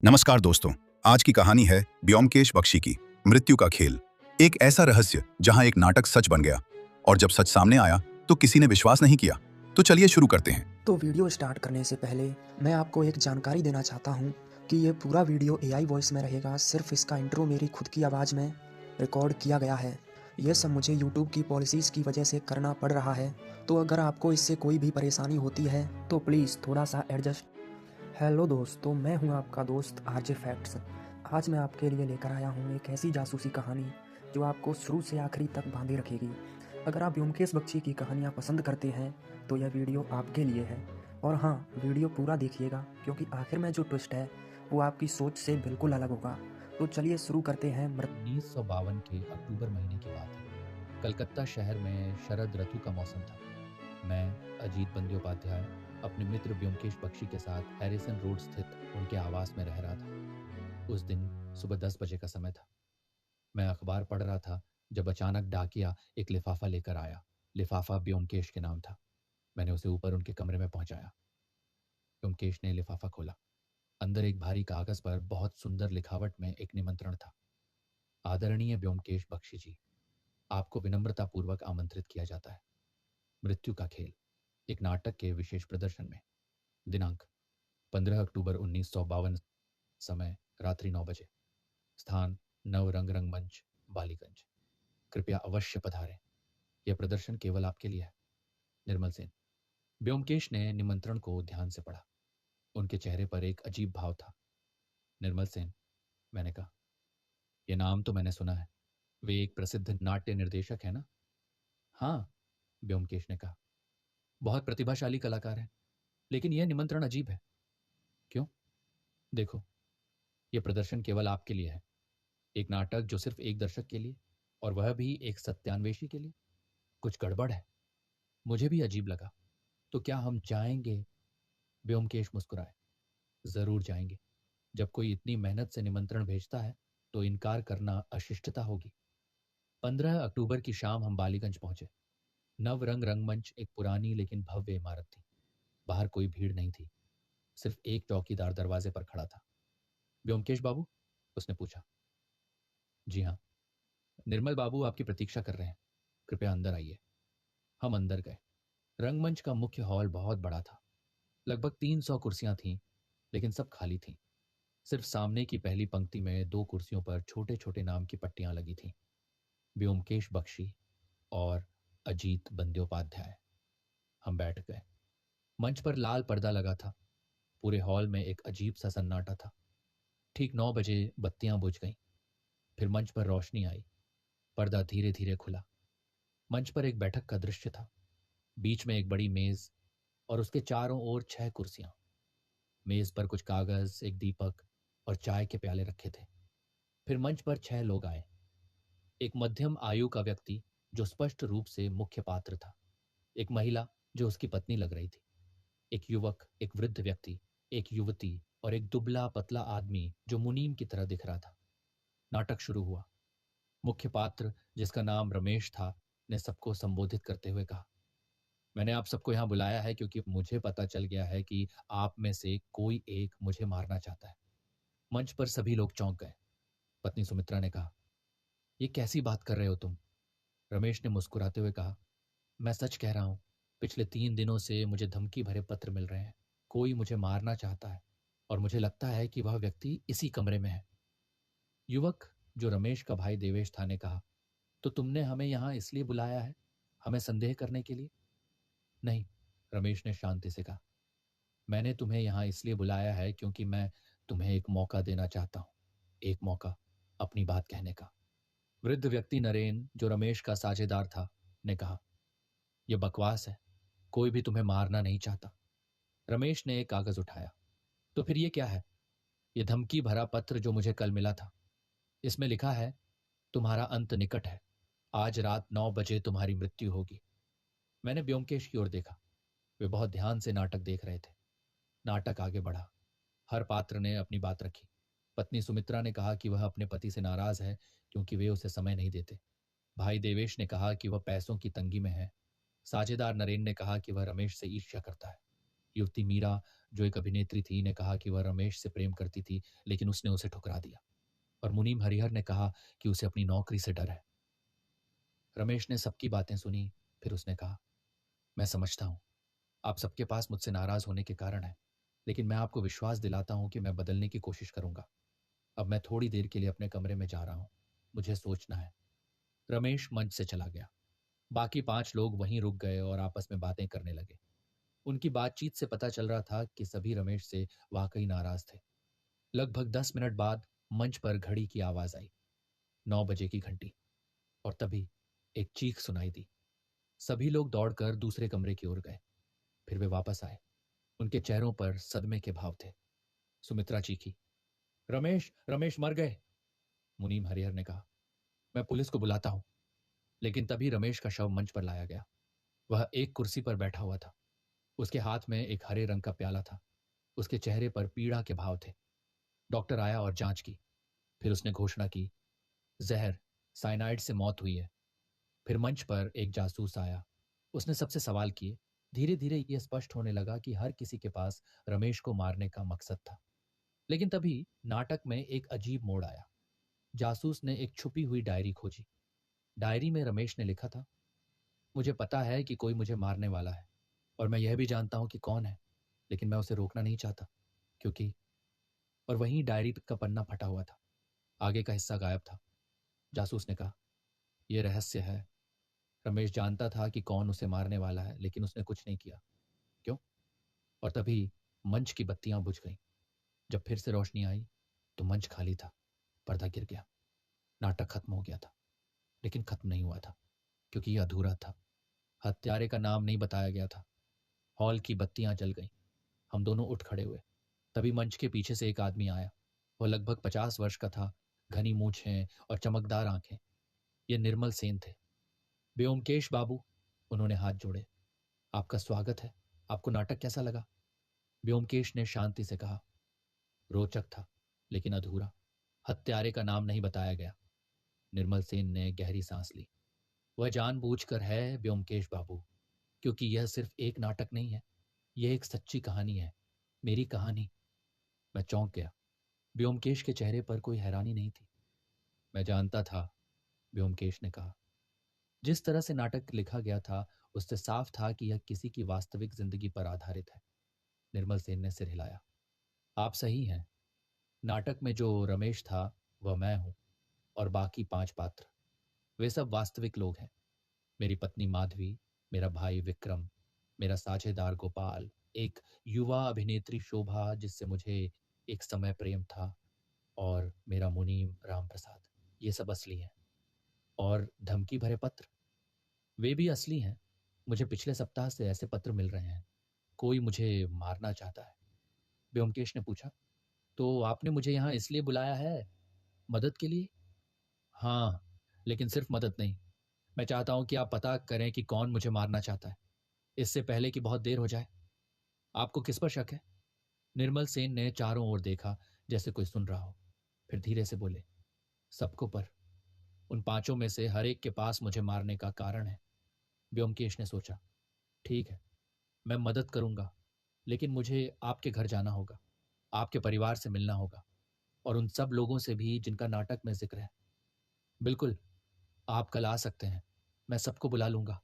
नमस्कार दोस्तों। आज की कहानी है ब्योमकेश बख्शी की मृत्यु का खेल। एक ऐसा रहस्य जहां एक नाटक सच बन गया और जब सच सामने आया तो किसी ने विश्वास नहीं किया। तो चलिए शुरू करते हैं। तो वीडियो स्टार्ट करने से पहले मैं आपको एक जानकारी देना चाहता हूँ कि ये पूरा वीडियो एआई वॉइस में रहेगा। सिर्फ इसका इंट्रो मेरी खुद की आवाज़ में रिकॉर्ड किया गया है। ये सब मुझे यूट्यूब की पॉलिसीज़ की वजह से करना पड़ रहा है। तो अगर आपको इससे कोई भी परेशानी होती है तो प्लीज़ थोड़ा सा एडजस्ट। हेलो दोस्तों, मैं हूं आपका दोस्त आरजे फैक्ट्स। आज मैं आपके लिए लेकर आया हूं एक ऐसी जासूसी कहानी जो आपको शुरू से आखिरी तक बांधे रखेगी। अगर आप ब्योमकेश बख्शी की कहानियां पसंद करते हैं तो यह वीडियो आपके लिए है। और हाँ, वीडियो पूरा देखिएगा क्योंकि आखिर में जो ट्विस्ट है वो आपकी सोच से बिल्कुल अलग होगा। तो चलिए शुरू करते हैं। 1952 के अक्टूबर महीने की बात है। कलकत्ता शहर में शरद ऋतु का मौसम था। मैं अजीत बंद्योपाध्याय अपने मित्र ब्योमकेश बख्शी के साथ हैरिसन रोड स्थित उनके आवास में रह रहा था। उस दिन सुबह 10 बजे का समय था। मैं अखबार पढ़ रहा था जब अचानक डाकिया एक लिफाफा लेकर आया। लिफाफा ब्योमकेश के नाम था। मैंने उसे ऊपर उनके कमरे में पहुंचाया। ब्योमकेश ने लिफाफा खोला। अंदर एक भारी कागज पर बहुत सुंदर लिखावट में एक निमंत्रण था। आदरणीय ब्योमकेश बख्शी जी, आपको विनम्रतापूर्वक आमंत्रित किया जाता है। मृत्यु का खेल, एक नाटक के विशेष प्रदर्शन में। दिनांक 15 अक्टूबर 1952, समय रात्रि 9 बजे। स्थान नवरंग रंगमंच, बालीगंज। कृपया अवश्य पधारें। यह प्रदर्शन केवल आपके लिए है। निर्मल सेन। ब्योमकेश ने निमंत्रण को ध्यान से पढ़ा। उनके चेहरे पर एक अजीब भाव था। निर्मल सेन, मैंने कहा। यह नाम तो मैंने सुना है। वे एक प्रसिद्ध नाट्य निर्देशक है ना? हाँ, ब्योमकेश ने कहा। बहुत प्रतिभाशाली कलाकार हैं। लेकिन यह निमंत्रण अजीब है। क्यों? देखो, यह प्रदर्शन केवल आपके लिए है। एक नाटक जो सिर्फ एक दर्शक के लिए, और वह भी एक सत्यान्वेषी के लिए। कुछ गड़बड़ है। मुझे भी अजीब लगा। तो क्या हम जाएंगे? व्योमकेश मुस्कुराए। जरूर जाएंगे। जब कोई इतनी मेहनत से निमंत्रण भेजता है तो इनकार करना अशिष्टता होगी। 15 अक्टूबर की शाम हम बालीगंज पहुंचे। नवरंग रंगमंच एक पुरानी लेकिन भव्य इमारत थी। बाहर कोई भीड़ नहीं थी। सिर्फ एक चौकीदार दरवाजे पर खड़ा था। व्योमकेश बाबू? उसने पूछा। जी हाँ। निर्मल बाबू आपकी प्रतीक्षा कर रहे हैं। कृपया अंदर आइए। हम अंदर गए। रंगमंच का मुख्य हॉल बहुत बड़ा था। लगभग 300 कुर्सियां थीं, लेकिन सब खाली थीं। सिर्फ सामने की पहली पंक्ति में 2 कुर्सियों पर छोटे छोटे नाम की पट्टियां लगी थीं। व्योमकेश बख्शी और अजीत बंद्योपाध्याय। हम बैठ गए। मंच पर लाल पर्दा लगा था। पूरे हॉल में एक अजीब सा सन्नाटा था। ठीक 9 बजे बत्तियां बुझ गईं। फिर मंच पर रोशनी आई। पर्दा धीरे धीरे खुला। मंच पर एक बैठक का दृश्य था। बीच में एक बड़ी मेज और उसके चारों ओर 6 कुर्सियां। मेज पर कुछ कागज, एक दीपक और चाय के प्याले रखे थे। फिर मंच पर 6 लोग आए। एक मध्यम आयु का व्यक्ति जो स्पष्ट रूप से मुख्य पात्र था। एक महिला जो उसकी पत्नी लग रही थी। एक युवक, एक वृद्ध व्यक्ति, एक युवती और एक दुबला पतला आदमी जो मुनीम की तरह दिख रहा था। नाटक शुरू हुआ। मुख्य पात्र, जिसका नाम रमेश था, ने सबको संबोधित करते हुए कहा, मैंने आप सबको यहां बुलाया है क्योंकि मुझे पता चल गया है कि आप में से कोई एक मुझे मारना चाहता है। मंच पर सभी लोग चौंक गए। पत्नी सुमित्रा ने कहा, ये कैसी बात कर रहे हो तुम? रमेश ने मुस्कुराते हुए कहा, मैं सच कह रहा हूं। पिछले 3 दिनों से मुझे धमकी भरे पत्र मिल रहे हैं। कोई मुझे मारना चाहता है और मुझे लगता है कि वह व्यक्ति इसी कमरे में है। युवक, जो रमेश का भाई देवेश था, ने कहा, तो तुमने हमें यहां इसलिए बुलाया है? हमें संदेह करने के लिए? नहीं, रमेश ने शांति से कहा, मैंने तुम्हें यहां इसलिए बुलाया है क्योंकि मैं तुम्हें एक मौका देना चाहता हूं। एक मौका अपनी बात कहने का। वृद्ध व्यक्ति नरेन, जो रमेश का साझेदार था, ने कहा, यह बकवास है। कोई भी तुम्हें मारना नहीं चाहता। रमेश ने एक कागज उठाया। तो फिर ये क्या है? यह धमकी भरा पत्र जो मुझे कल मिला था। इसमें लिखा है, तुम्हारा अंत निकट है। आज रात 9 बजे तुम्हारी मृत्यु होगी। मैंने ब्योमकेश की ओर देखा। वे बहुत ध्यान से नाटक देख रहे थे। नाटक आगे बढ़ा। हर पात्र ने अपनी बात रखी। पत्नी सुमित्रा ने कहा कि वह अपने पति से नाराज है क्योंकि वे उसे समय नहीं देते। भाई देवेश ने कहा कि वह पैसों की तंगी में है। साझेदार नरेन ने कहा कि वह रमेश से ईर्ष्या करता है। युवती मीरा, जो एक अभिनेत्री थी, ने कहा कि वह रमेश से प्रेम करती थी, लेकिन उसने उसे ठुकरा दिया। और मुनीम हरिहर ने कहा कि उसे अपनी नौकरी से डर है। रमेश ने सबकी बातें सुनी। फिर उसने कहा, मैं समझता हूं, आप सबके पास मुझसे नाराज होने के कारण है, लेकिन मैं आपको विश्वास दिलाता हूं कि मैं बदलने की कोशिश करूंगा। अब मैं थोड़ी देर के लिए अपने कमरे में जा रहा हूं, मुझे सोचना है। रमेश मंच से चला गया। बाकी 5 लोग वहीं रुक गए और आपस में बातें करने लगे। उनकी बातचीत से पता चल रहा था कि सभी रमेश से वाकई नाराज थे। लगभग 10 मिनट बाद मंच पर घड़ी की आवाज आई, 9 बजे की घंटी। और तभी एक चीख सुनाई दी। सभी लोग दौड़कर दूसरे कमरे की ओर गए। फिर वे वापस आए। उनके चेहरों पर सदमे के भाव थे। सुमित्रा चीखी, रमेश, रमेश मर गए। मुनीम हरिहर ने कहा, मैं पुलिस को बुलाता हूं। लेकिन तभी रमेश का शव मंच पर लाया गया। वह एक कुर्सी पर बैठा हुआ था। उसके हाथ में एक हरे रंग का प्याला था। उसके चेहरे पर पीड़ा के भाव थे। डॉक्टर आया और जांच की। फिर उसने घोषणा की, जहर, साइनाइड से मौत हुई है। फिर मंच पर एक जासूस आया। उसने सबसे सवाल किए। धीरे धीरे यह स्पष्ट होने लगा कि हर किसी के पास रमेश को मारने का मकसद था। लेकिन तभी नाटक में एक अजीब मोड़ आया। जासूस ने एक छुपी हुई डायरी खोजी। डायरी में रमेश ने लिखा था, मुझे पता है कि कोई मुझे मारने वाला है और मैं यह भी जानता हूं कि कौन है, लेकिन मैं उसे रोकना नहीं चाहता, क्योंकि। और वहीं डायरी का पन्ना फटा हुआ था। आगे का हिस्सा गायब था। जासूस ने कहा, यह रहस्य है। रमेश जानता था कि कौन उसे मारने वाला है, लेकिन उसने कुछ नहीं किया। क्यों? और तभी मंच की बत्तियां बुझ गईं। जब फिर से रोशनी आई तो मंच खाली था। पर्दा गिर गया। नाटक खत्म हो गया था। लेकिन खत्म नहीं हुआ था, क्योंकि यह अधूरा था। हत्यारे का नाम नहीं बताया गया था। हॉल की बत्तियां जल गईं। हम दोनों उठ खड़े हुए। तभी मंच के पीछे से एक आदमी आया। वह लगभग 50 वर्ष का था। घनी मूछें और चमकदार आंखें। ये निर्मल सेन थे। व्योमकेश बाबू, उन्होंने हाथ जोड़े। आपका स्वागत है। आपको नाटक कैसा लगा? व्योमकेश ने शांति से कहा, रोचक था, लेकिन अधूरा। हत्यारे का नाम नहीं बताया गया। निर्मल सेन ने गहरी सांस ली। वह जानबूझकर है, व्योमकेश बाबू, क्योंकि यह सिर्फ एक नाटक नहीं है। यह एक सच्ची कहानी है। मेरी कहानी। मैं चौंक गया। व्योमकेश के चेहरे पर कोई हैरानी नहीं थी। मैं जानता था, व्योमकेश ने कहा। जिस तरह से नाटक लिखा गया था, उससे साफ था कि यह किसी की वास्तविक जिंदगी पर आधारित है। निर्मल सेन ने सिर हिलाया। आप सही हैं। नाटक में जो रमेश था वह मैं हूं, और बाकी 5 पात्र वे सब वास्तविक लोग हैं। मेरी पत्नी माधवी, मेरा भाई विक्रम, मेरा साझेदार गोपाल, एक युवा अभिनेत्री शोभा जिससे मुझे एक समय प्रेम था, और मेरा मुनीम राम प्रसाद। ये सब असली हैं। और धमकी भरे पत्र, वे भी असली हैं। मुझे पिछले सप्ताह से ऐसे पत्र मिल रहे हैं। कोई मुझे मारना चाहता है। व्योमकेश ने पूछा, तो आपने मुझे यहाँ इसलिए बुलाया है? मदद के लिए? हाँ, लेकिन सिर्फ मदद नहीं। मैं चाहता हूं कि आप पता करें कि कौन मुझे मारना चाहता है, इससे पहले कि बहुत देर हो जाए। आपको किस पर शक है? निर्मल सेन ने चारों ओर देखा, जैसे कोई सुन रहा हो। फिर धीरे से बोले, सबको पर। उन 5 में से हर एक के पास मुझे मारने का कारण है। व्योमकेश ने सोचा, ठीक है, मैं मदद करूंगा, लेकिन मुझे आपके घर जाना होगा, आपके परिवार से मिलना होगा, और उन सब लोगों से भी जिनका नाटक में जिक्र है। बिल्कुल, आप कल आ सकते हैं। मैं सबको बुला लूंगा।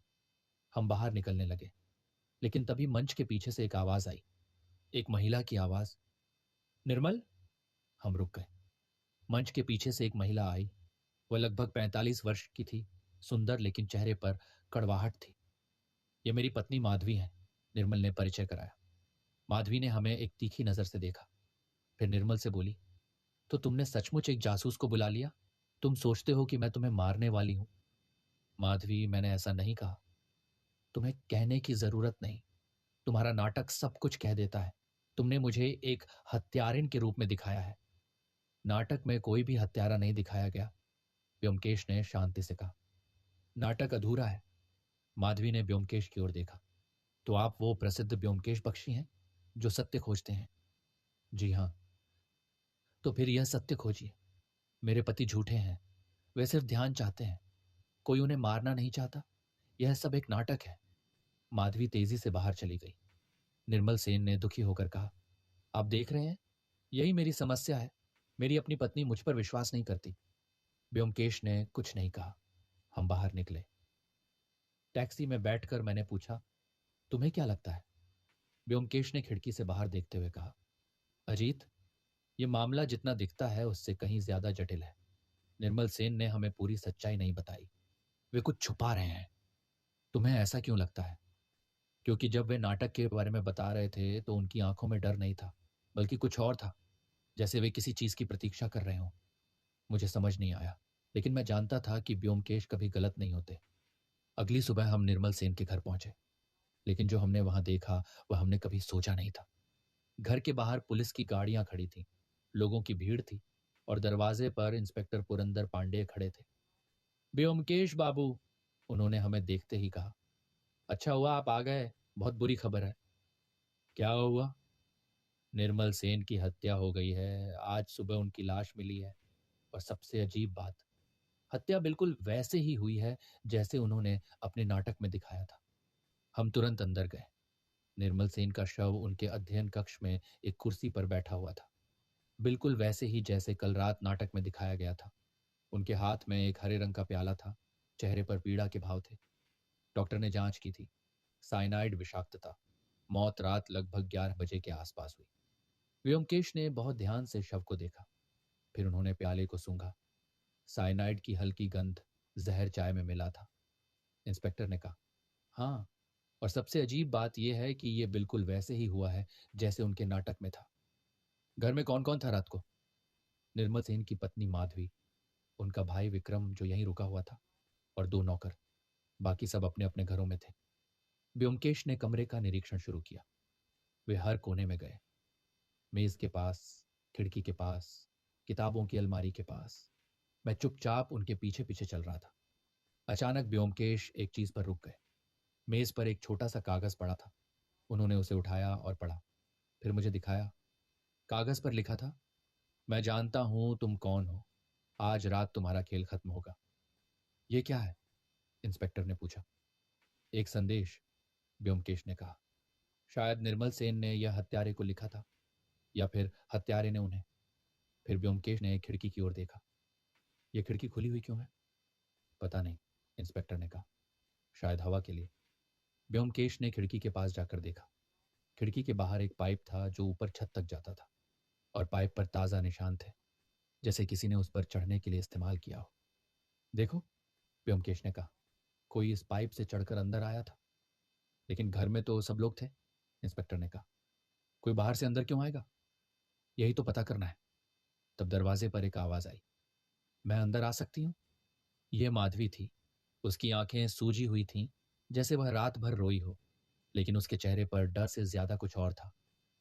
हम बाहर निकलने लगे। लेकिन तभी मंच के पीछे से एक आवाज आई। एक महिला की आवाज, निर्मल। हम रुक गए। मंच के पीछे से एक महिला आई। वह लगभग 45 वर्ष की थी। सुंदर, लेकिन चेहरे पर कड़वाहट थी। ये मेरी पत्नी माधवी है, निर्मल ने परिचय कराया। माधवी ने हमें एक तीखी नजर से देखा। फिर निर्मल से बोली, तो तुमने सचमुच एक जासूस को बुला लिया? तुम सोचते हो कि मैं तुम्हें मारने वाली हूं? माधवी, मैंने ऐसा नहीं कहा। तुम्हें कहने की जरूरत नहीं। तुम्हारा नाटक सब कुछ कह देता है। तुमने मुझे एक हत्यारिन के रूप में दिखाया है। नाटक में कोई भी हत्यारा नहीं दिखाया गया, व्योमकेश ने शांति से कहा। नाटक अधूरा है। माधवी ने व्योमकेश की ओर देखा। तो आप वो प्रसिद्ध व्योमकेश बख्शी हैं जो सत्य खोजते हैं? जी हां। तो फिर यह सत्य खोजिए। मेरे पति झूठे हैं। वे सिर्फ ध्यान चाहते हैं। कोई उन्हें मारना नहीं चाहता। यह सब एक नाटक है। माधवी तेजी से बाहर चली गई। निर्मल सेन ने दुखी होकर कहा, आप देख रहे हैं, यही मेरी समस्या है। मेरी अपनी पत्नी मुझ पर विश्वास नहीं करती। ब्योमकेश ने कुछ नहीं कहा। हम बाहर निकले। टैक्सी में बैठकर मैंने पूछा, तुम्हें क्या लगता है? ब्योमकेश ने खिड़की से बाहर देखते हुए कहा, अजीत, ये मामला जितना दिखता है उससे कहीं ज्यादा जटिल है। निर्मल सेन ने हमें पूरी सच्चाई नहीं बताई। वे कुछ छुपा रहे हैं। तुम्हें ऐसा क्यों लगता है? क्योंकि जब वे नाटक के बारे में बता रहे थे तो उनकी आंखों में डर नहीं था, बल्कि कुछ और था, जैसे वे किसी चीज की प्रतीक्षा कर रहे हों। मुझे समझ नहीं आया, लेकिन मैं जानता था कि ब्योमकेश कभी गलत नहीं होते। अगली सुबह हम निर्मल सेन के घर पहुंचे, लेकिन जो हमने वहां देखा वह हमने कभी सोचा नहीं था। घर के बाहर पुलिस की गाड़ियां खड़ी थीं, लोगों की भीड़ थी, और दरवाजे पर इंस्पेक्टर पुरंदर पांडे खड़े थे। ब्योमकेश बाबू, उन्होंने हमें देखते ही कहा। अच्छा हुआ आप आ गए, बहुत बुरी खबर है। क्या हुआ? निर्मल सेन की हत्या हो गई है। आज सुबह उनकी लाश मिली है। और सबसे अजीब बात, हत्या बिल्कुल वैसे ही हुई है जैसे उन्होंने अपने नाटक में दिखाया था। हम तुरंत अंदर गए। निर्मल सेन का शव उनके अध्ययन कक्ष में एक कुर्सी पर बैठा हुआ था, बिल्कुल वैसे ही जैसे कल रात नाटक में दिखाया गया था। उनके हाथ में एक हरे रंग का प्याला था। चेहरे पर पीड़ा के भाव थे। डॉक्टर ने जांच की थी। साइनाइड विषाक्तता। मौत रात लगभग 11 बजे के आसपास हुई। व्योमकेश ने बहुत ध्यान से शव को देखा। फिर उन्होंने प्याले को सूंघा। साइनाइड की हल्की गंध जहर चाय में मिला था। इंस्पेक्टर ने कहा, हाँ, और सबसे अजीब बात यह है कि यह बिल्कुल वैसे ही हुआ है जैसे उनके नाटक में था। घर में कौन कौन था रात को? निर्मल सेन की पत्नी माधवी, उनका भाई विक्रम जो यहीं रुका हुआ था, और 2 नौकर। बाकी सब अपने अपने घरों में थे। ब्योमकेश ने कमरे का निरीक्षण शुरू किया। वे हर कोने में गए, मेज के पास, खिड़की के पास, किताबों की अलमारी के पास। मैं चुपचाप उनके पीछे पीछे चल रहा था। अचानक ब्योमकेश एक चीज पर रुक गए। मेज पर एक छोटा सा कागज पड़ा था। उन्होंने उसे उठाया और पढ़ा, फिर मुझे दिखाया। कागज पर लिखा था, मैं जानता हूं तुम कौन हो। आज रात तुम्हारा खेल खत्म होगा। ये क्या है? इंस्पेक्टर ने पूछा। एक संदेश, ब्योमकेश ने कहा। शायद निर्मल सेन ने यह हत्यारे को लिखा था, या फिर हत्यारे ने उन्हें। फिर ब्योमकेश ने खिड़की की ओर देखा। यह खिड़की खुली हुई क्यों है? पता नहीं, इंस्पेक्टर ने कहा। शायद हवा के लिए। ब्योमकेश ने खिड़की के पास जाकर देखा। खिड़की के बाहर एक पाइप था जो ऊपर छत तक जाता था, और पाइप पर ताजा निशान थे, जैसे किसी ने उस पर चढ़ने के लिए इस्तेमाल किया हो। देखो, ब्योमकेश ने कहा, कोई इस पाइप से चढ़कर अंदर आया था। लेकिन घर में तो सब लोग थे, इंस्पेक्टर ने कहा। कोई बाहर से अंदर क्यों आएगा? यही तो पता करना है। तब दरवाजे पर एक आवाज आई, मैं अंदर आ सकती हूँ? यह माधवी थी। उसकी आंखें सूजी हुई थीं, जैसे वह रात भर रोई हो, लेकिन उसके चेहरे पर डर से ज्यादा कुछ और था,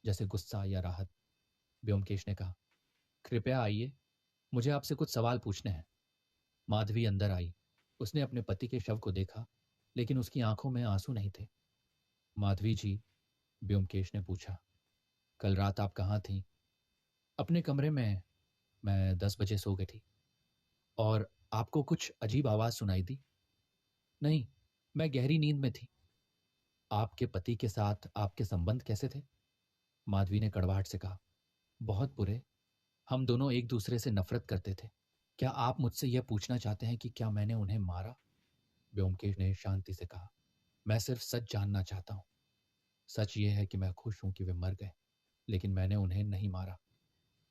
जैसे गुस्सा या राहत। ब्योमकेश ने कहा, कृपया आइए, मुझे आपसे कुछ सवाल पूछने हैं। माधवी अंदर आई। उसने अपने पति के शव को देखा, लेकिन उसकी आंखों में आंसू नहीं थे। माधवी जी, ब्योमकेश ने पूछा, कल रात आप कहाँ थीं? अपने कमरे में। मैं 10 बजे सो गई थी। और आपको कुछ अजीब आवाज सुनाई दी? नहीं, मैं गहरी नींद में थी। आपके पति के साथ आपके संबंध कैसे थे? माधवी ने कड़वाहट से कहा, बहुत बुरे। हम दोनों एक दूसरे से नफरत करते थे। क्या आप मुझसे यह पूछना चाहते हैं कि क्या मैंने उन्हें मारा? ब्योमकेश ने शांति से कहा, मैं सिर्फ सच जानना चाहता हूं। सच यह है कि मैं खुश हूं कि वे मर गए, लेकिन मैंने उन्हें नहीं मारा।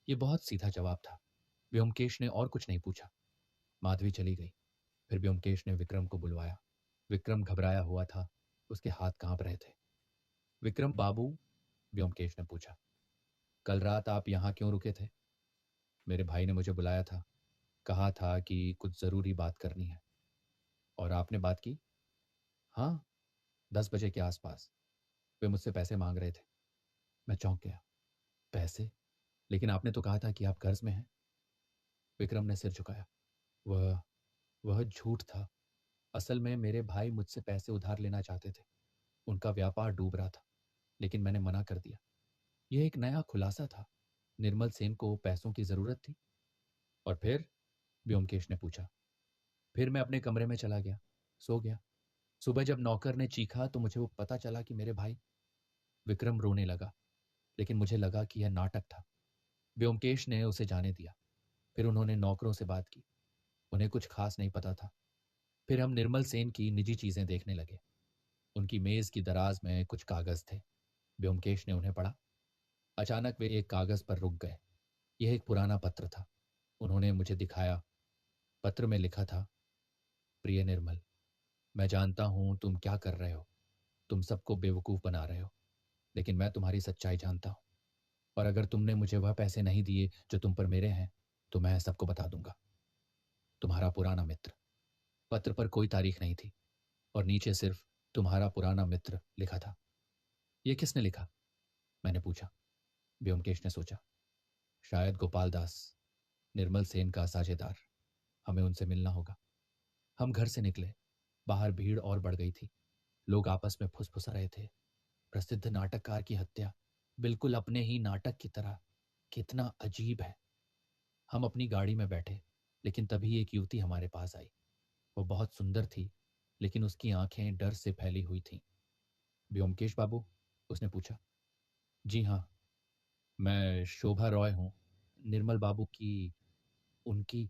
यह बहुत सीधा जवाब था। ब्योमकेश ने और कुछ नहीं पूछा। माधवी चली गई। फिर ब्योमकेश ने विक्रम को बुलवाया। विक्रम घबराया हुआ था। उसके हाथ कांप रहे थे। विक्रम बाबू, ब्योमकेश ने पूछा, कल रात आप यहां क्यों रुके थे? मेरे भाई ने मुझे बुलाया था, कहा था कि कुछ जरूरी बात करनी है। और आपने बात की? हाँ, 10 बजे के आसपास। वे मुझसे पैसे मांग रहे थे। मैं चौंक गया। पैसे? लेकिन आपने तो कहा था कि आप कर्ज में हैं। विक्रम ने सिर झुकाया। वह वह झूठ था। असल में मेरे भाई मुझसे पैसे उधार लेना चाहते थे। उनका व्यापार डूब रहा था, लेकिन मैंने मना कर दिया। यह एक नया खुलासा था। निर्मल सेन को पैसों की जरूरत थी। और फिर? ब्योमकेश ने पूछा। फिर मैं अपने कमरे में चला गया, सो गया। सुबह जब नौकर ने चीखा तो मुझे वो पता चला कि मेरे भाई। विक्रम रोने लगा, लेकिन मुझे लगा कि यह नाटक था। व्योमकेश ने उसे जाने दिया। फिर उन्होंने नौकरों से बात की। उन्हें कुछ खास नहीं पता था। फिर हम निर्मल सेन की निजी चीजें देखने लगे। उनकी मेज की दराज में कुछ कागज थे। व्योमकेश ने उन्हें पढ़ा। अचानक वे एक कागज पर रुक गए। यह एक पुराना पत्र था। उन्होंने मुझे दिखाया। पत्र में लिखा था, प्रिय निर्मल, मैं जानता हूं तुम क्या कर रहे हो। तुम सबको बेवकूफ बना रहे हो, लेकिन मैं तुम्हारी सच्चाई जानता हूं। और अगर तुमने मुझे वह पैसे नहीं दिए जो तुम पर मेरे हैं, तो मैं सबको बता दूंगा। तुम्हारा पुराना मित्र। पत्र पर कोई तारीख नहीं थी और नीचे सिर्फ तुम्हारा पुराना मित्र लिखा था। यह किसने लिखा? मैंने पूछा। व्योमकेश ने सोचा। शायद गोपाल दास, निर्मल सेन का साझेदार। हमें उनसे मिलना होगा। हम घर से निकले। बाहर भीड़ और बढ़ गई थी। लोग आपस में फुसफुसा रहे थे। प्रसिद्ध नाटककार की हत्या, बिल्कुल अपने ही नाटक की तरह। कितना अजीब है। हम अपनी गाड़ी में बैठे, लेकिन तभी एक युवती हमारे पास आई। वो बहुत सुंदर थी, लेकिन उसकी आंखें डर से फैली हुई थीं। व्योमकेश बाबू? उसने पूछा। जी हाँ, मैं शोभा रॉय हूँ। निर्मल बाबू की, उनकी।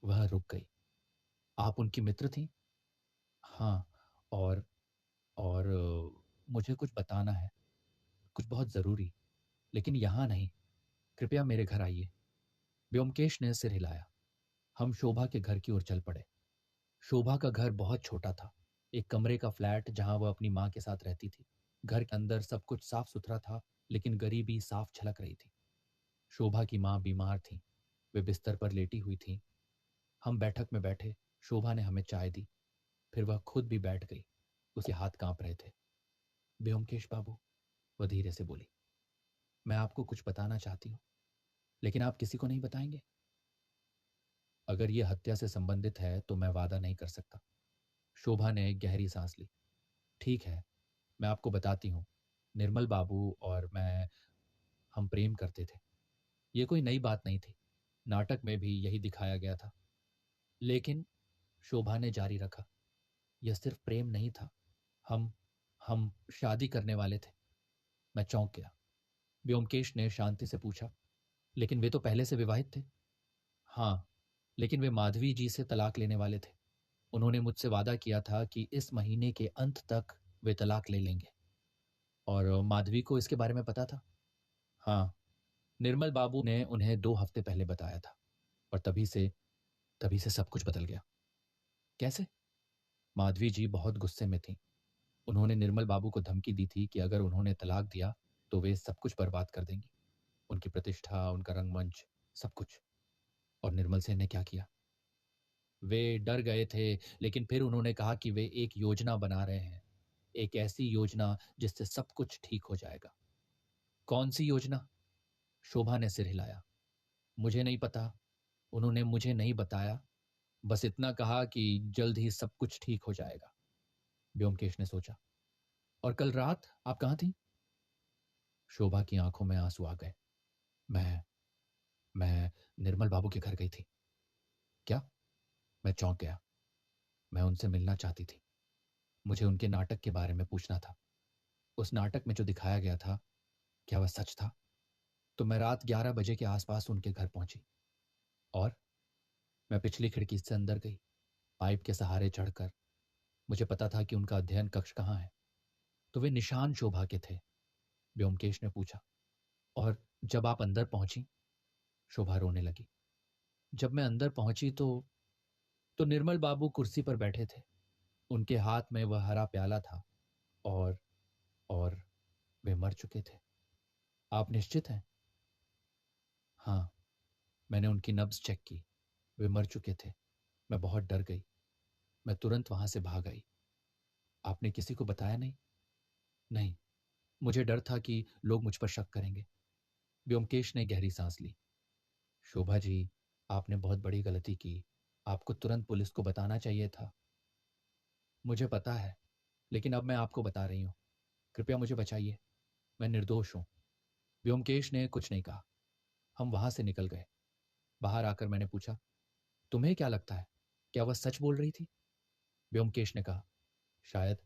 वह रुक गई। आप उनकी मित्र थी? हाँ। और मुझे कुछ बताना है, कुछ बहुत जरूरी, लेकिन यहाँ नहीं। कृपया मेरे घर आइए। व्योमकेश ने सिर हिलाया। हम शोभा के घर की ओर चल पड़े। शोभा का घर बहुत छोटा था। एक कमरे का फ्लैट जहां वह अपनी मां के साथ रहती थी। घर के अंदर सब कुछ साफ सुथरा था, लेकिन गरीबी साफ झलक रही थी। शोभा की मां बीमार थी। वे बिस्तर पर लेटी हुई थी। हम बैठक में बैठे। शोभा ने हमें चाय दी। फिर वह खुद भी बैठ गई। उसके हाथ कांप रहे थे। व्योमकेश बाबू, वह धीरे से बोली, मैं आपको कुछ बताना चाहती हूँ, लेकिन आप किसी को नहीं बताएंगे? अगर यह हत्या से संबंधित है तो मैं वादा नहीं कर सकता। शोभा ने एक गहरी सांस ली। ठीक है, मैं आपको बताती हूँ। निर्मल बाबू और मैं, हम प्रेम करते थे। ये कोई नई बात नहीं थी। नाटक में भी यही दिखाया गया था। लेकिन, शोभा ने जारी रखा, यह सिर्फ प्रेम नहीं था। हम हम शादी करने वाले थे। मैं चौंक गया। व्योमकेश ने शांति से पूछा, लेकिन वे तो पहले से विवाहित थे। हाँ, लेकिन वे माधवी जी से तलाक लेने वाले थे। उन्होंने मुझसे वादा किया था कि इस महीने के अंत तक वे तलाक ले लेंगे। और माधवी को इसके बारे में पता था? हाँ, निर्मल बाबू ने उन्हें 2 हफ्ते पहले बताया था। और तभी से सब कुछ बदल गया। कैसे? माधवी जी बहुत गुस्से में थी। उन्होंने निर्मल बाबू को धमकी दी थी कि अगर उन्होंने तलाक दिया तो वे सब कुछ बर्बाद कर देंगी। उनकी प्रतिष्ठा, उनका रंगमंच, सब कुछ। और निर्मल सेन ने क्या किया? वे डर गए थे, लेकिन फिर उन्होंने कहा कि वे एक योजना बना रहे हैं। एक ऐसी योजना जिससे सब कुछ ठीक हो जाएगा। कौन सी योजना? शोभा ने सिर हिलाया। मुझे नहीं पता। उन्होंने मुझे नहीं बताया। बस इतना कहा कि जल्द ही सब कुछ ठीक हो जाएगा। व्योमकेश ने सोचा। और कल रात आप कहाँ थी? शोभा की आंखों में आंसू आ गए। मैं मैं निर्मल बाबू के घर गई थी। क्या? मैं चौंक गया। मैं उनसे मिलना चाहती थी। मुझे उनके नाटक के बारे में पूछना था। उस नाटक में जो दिखाया गया था, क्या वह सच था? तो मैं रात 11 बजे के आसपास उनके घर पहुंची। और मैं पिछली खिड़की से अंदर गई, पाइप के सहारे चढ़कर। मुझे पता था कि उनका अध्ययन कक्ष कहाँ है। तो वे निशान शोभा के थे। व्योमकेश ने पूछा। और जब आप अंदर पहुंची? शोभा रोने लगी। जब मैं अंदर पहुंची तो निर्मल बाबू कुर्सी पर बैठे थे। उनके हाथ में वह हरा प्याला था। और और वे मर चुके थे। आप निश्चित हैं? हाँ, मैंने उनकी नब्ज चेक की। वे मर चुके थे। मैं बहुत डर गई। मैं तुरंत वहां से भाग आई। आपने किसी को बताया नहीं? नहीं, मुझे डर था कि लोग मुझ पर शक करेंगे। व्योमकेश ने गहरी सांस ली। शोभा जी, आपने बहुत बड़ी गलती की। आपको तुरंत पुलिस को बताना चाहिए था। मुझे पता है, लेकिन अब मैं आपको बता रही हूं। कृपया मुझे बचाइए। मैं निर्दोष हूं। व्योमकेश ने कुछ नहीं कहा। हम वहां से निकल गए। बाहर आकर मैंने पूछा, तुम्हें क्या लगता है, क्या वह सच बोल रही थी? व्योमकेश ने कहा, शायद,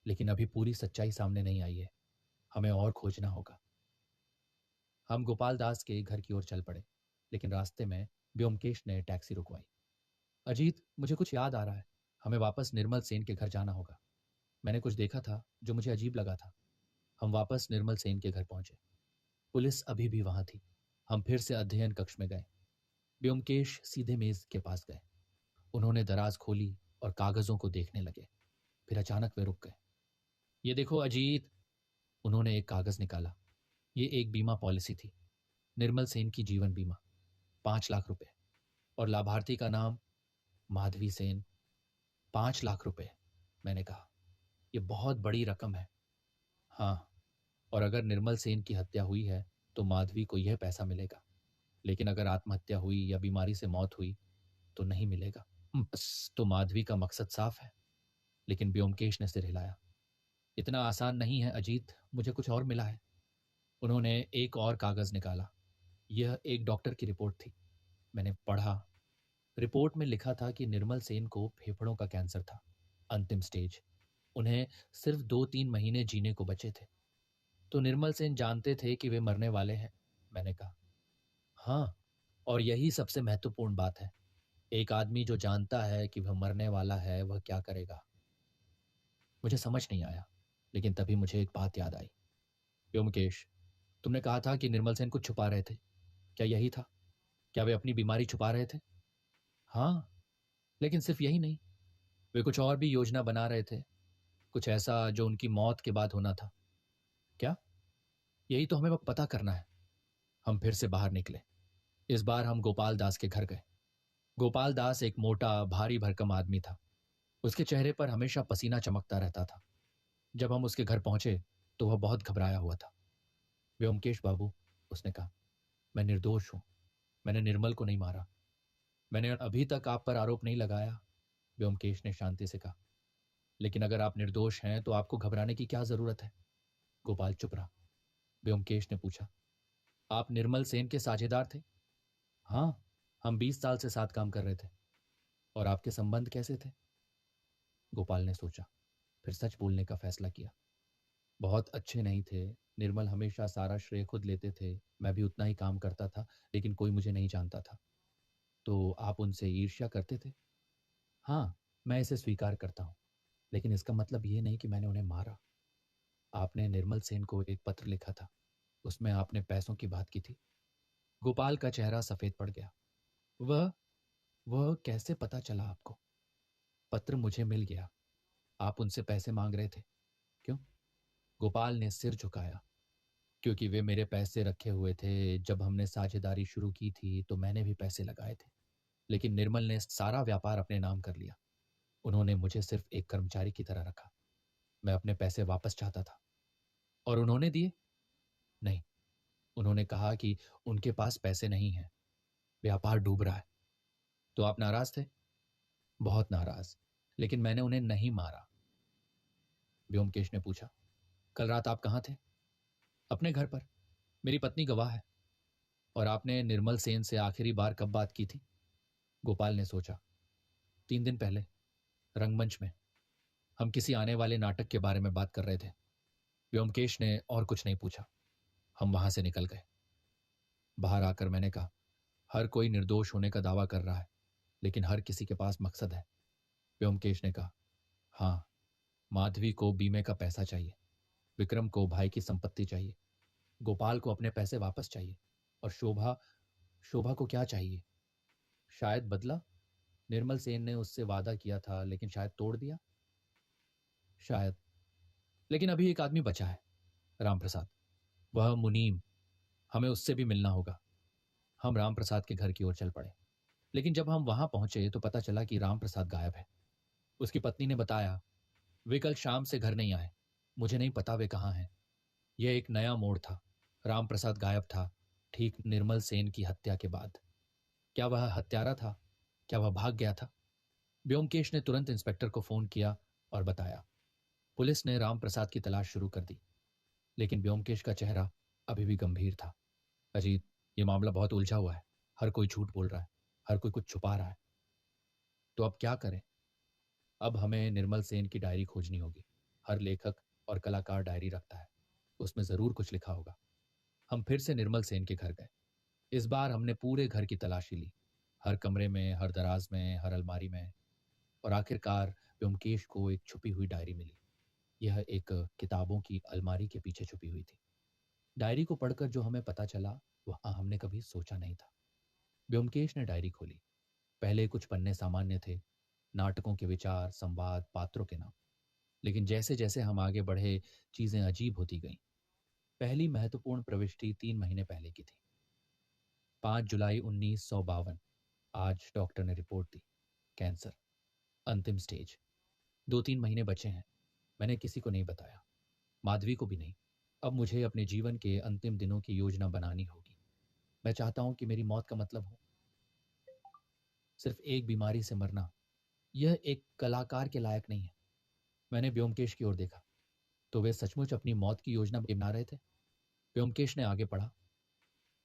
लेकिन अभी पूरी सच्चाई सामने नहीं आई है। हमें और खोजना होगा। हम गोपाल दास के घर की ओर चल पड़े, लेकिन रास्ते में व्योमकेश ने टैक्सी रुकवाई। अजीत, मुझे कुछ याद आ रहा है। हमें वापस निर्मल सेन के घर जाना होगा। मैंने कुछ देखा था जो मुझे अजीब लगा था। हम वापस निर्मल सेन के घर पहुंचे। पुलिस अभी भी वहां थी। हम फिर से अध्ययन कक्ष में गए। व्योमकेश सीधे मेज के पास गए। उन्होंने दराज खोली और कागजों को देखने लगे। फिर अचानक वे रुक गए। ये देखो अजीत, उन्होंने एक कागज निकाला। ये एक बीमा पॉलिसी थी, निर्मल सेन की जीवन बीमा, 5 लाख रुपए, और लाभार्थी का नाम माधवी सेन। 5 लाख रुपए, मैंने कहा। यह बहुत बड़ी रकम है। हाँ, और अगर निर्मल सेन की हत्या हुई है तो माधवी को यह पैसा मिलेगा, लेकिन अगर आत्महत्या हुई या बीमारी से मौत हुई तो नहीं मिलेगा। बस, तो माधवी का मकसद साफ है। लेकिन व्योमकेश ने सिर हिलाया। इतना आसान नहीं है अजीत, मुझे कुछ और मिला है। उन्होंने एक और कागज निकाला। यह एक डॉक्टर की रिपोर्ट थी। मैंने पढ़ा। रिपोर्ट में लिखा था कि निर्मल सेन को फेफड़ों का कैंसर था, अंतिम स्टेज। उन्हें सिर्फ 2-3 महीने जीने को बचे थे। तो निर्मल सेन जानते थे कि वे मरने वाले हैं, मैंने कहा। हाँ, और यही सबसे महत्वपूर्ण बात है। एक आदमी जो जानता है कि वह मरने वाला है, वह क्या करेगा? मुझे समझ नहीं आया, लेकिन तभी मुझे एक बात याद आई। व्योमकेश, तुमने कहा था कि निर्मल सेन कुछ छुपा रहे थे। क्या यही था? क्या वे अपनी बीमारी छुपा रहे थे? हाँ, लेकिन सिर्फ यही नहीं, वे कुछ और भी योजना बना रहे थे। कुछ ऐसा जो उनकी मौत के बाद होना था। क्या? यही तो हमें अब पता करना है। हम फिर से बाहर निकले। इस बार हम गोपाल दास के घर गए। गोपाल दास एक मोटा, भारी भरकम आदमी था। उसके चेहरे पर हमेशा पसीना चमकता रहता था। जब हम उसके घर पहुंचे तो वह बहुत घबराया हुआ था। व्योमकेश बाबू, उसने कहा, मैं निर्दोष हूं। मैंने निर्मल को नहीं मारा। मैंने अभी तक आप पर आरोप नहीं लगाया, व्योमकेश ने शांति से कहा। लेकिन अगर आप निर्दोष हैं तो आपको घबराने की क्या जरूरत है? गोपाल चुप रहा। व्योमकेश ने पूछा, आप निर्मल सेन के साझेदार थे? हाँ, हम 20 साल से साथ काम कर रहे थे। और आपके संबंध कैसे थे? गोपाल ने सोचा, फिर सच बोलने का फैसला किया। बहुत अच्छे नहीं थे। निर्मल हमेशा सारा श्रेय खुद लेते थे। मैं भी उतना ही काम करता था, लेकिन कोई मुझे नहीं जानता था। तो आप उनसे ईर्ष्या करते थे? हाँ, मैं इसे स्वीकार करता हूं, लेकिन इसका मतलब ये नहीं कि मैंने उन्हें मारा। आपने निर्मल सेन को एक पत्र लिखा था, उसमें आपने पैसों की बात की थी। गोपाल का चेहरा सफेद पड़ गया। वह वह कैसे पता चला आपको? पत्र मुझे मिल गया। आप उनसे पैसे मांग रहे थे। क्यों? गोपाल ने सिर झुकाया। क्योंकि वे मेरे पैसे रखे हुए थे। जब हमने साझेदारी शुरू की थी तो मैंने भी पैसे लगाए थे, लेकिन निर्मल ने सारा व्यापार अपने नाम कर लिया। उन्होंने मुझे सिर्फ एक कर्मचारी की तरह रखा। मैं अपने पैसे वापस चाहता था। और उन्होंने दिए? नहीं, उन्होंने कहा कि उनके पास पैसे नहीं हैं, व्यापार डूब रहा है। तो आप नाराज थे? बहुत नाराज, लेकिन मैंने उन्हें नहीं मारा। व्योमकेश ने पूछा, कल रात आप कहाँ थे? अपने घर पर। मेरी पत्नी गवाह है। और आपने निर्मल सेन से आखिरी बार कब बात की थी? गोपाल ने सोचा, 3 दिन पहले, रंगमंच में। हम किसी आने वाले नाटक के बारे में बात कर रहे थे। व्योमकेश ने और कुछ नहीं पूछा। हम वहां से निकल गए। बाहर आकर मैंने कहा, हर कोई निर्दोष होने का दावा कर रहा है, लेकिन हर किसी के पास मकसद है। व्योमकेश ने कहा, हाँ, माधवी को बीमे का पैसा चाहिए, विक्रम को भाई की संपत्ति चाहिए, गोपाल को अपने पैसे वापस चाहिए, और शोभा शोभा को क्या चाहिए? शायद बदला। निर्मल सेन ने उससे वादा किया था, लेकिन शायद तोड़ दिया। शायद। लेकिन अभी एक आदमी बचा है, राम प्रसाद। वह मुनीम। हमें उससे भी मिलना होगा। हम राम प्रसाद के घर की ओर चल पड़े। लेकिन जब हम वहां पहुंचे तो पता चला कि राम प्रसाद गायब है। उसकी पत्नी ने बताया, वे कल शाम से घर नहीं आए। मुझे नहीं पता वे कहाँ हैं। यह एक नया मोड़ था। राम प्रसाद गायब था, ठीक निर्मल सेन की हत्या के बाद। क्या वह हत्यारा था? क्या वह भाग गया था? व्योमकेश ने तुरंत इंस्पेक्टर को फोन किया और बताया। पुलिस ने राम प्रसाद की तलाश शुरू कर दी, लेकिन व्योमकेश का चेहरा अभी भी गंभीर था। अजीत, ये मामला बहुत उलझा हुआ है। हर कोई झूठ बोल रहा है, हर कोई कुछ छुपा रहा है। तो अब क्या करें? अब हमें निर्मल सेन की डायरी खोजनी होगी। हर लेखक और कलाकार डायरी रखता है। उसमें ज़रूर कुछ लिखा होगा। हम फिर से निर्मल सेन के घर गए। इस बार हमने पूरे घर की तलाशी ली, हर कमरे में, हर दराज में, हर अलमारी में, और आखिरकार व्योमकेश को एक छुपी हुई डायरी मिली। यह एक किताबों की अलमारी के पीछे छुपी हुई थी। डायरी को पढ़कर जो हमें पता चला वह हमने कभी सोचा नहीं था। व्योमकेश ने डायरी खोली। पहले कुछ पन्ने सामान्य थे, नाटकों के विचार, संवाद, पात्रों के नाम। लेकिन जैसे जैसे हम आगे बढ़े, चीजें अजीब होती गईं। पहली महत्वपूर्ण प्रविष्टि 3 महीने पहले की थी। 5 जुलाई 1952। आज डॉक्टर ने रिपोर्ट दी, कैंसर, अंतिम स्टेज। 2-3 महीने बचे हैं। मैंने किसी को नहीं बताया, माधवी को भी नहीं। अब मुझे अपने जीवन के अंतिम दिनों की योजना बनानी होगी। मैं चाहता हूं कि मेरी मौत का मतलब हो सिर्फ एक बीमारी से मरना। यह एक कलाकार के लायक नहीं है। मैंने व्योमकेश की ओर देखा, तो वे सचमुच अपनी मौत की योजना बना रहे थे। व्योमकेश ने आगे पढ़ा।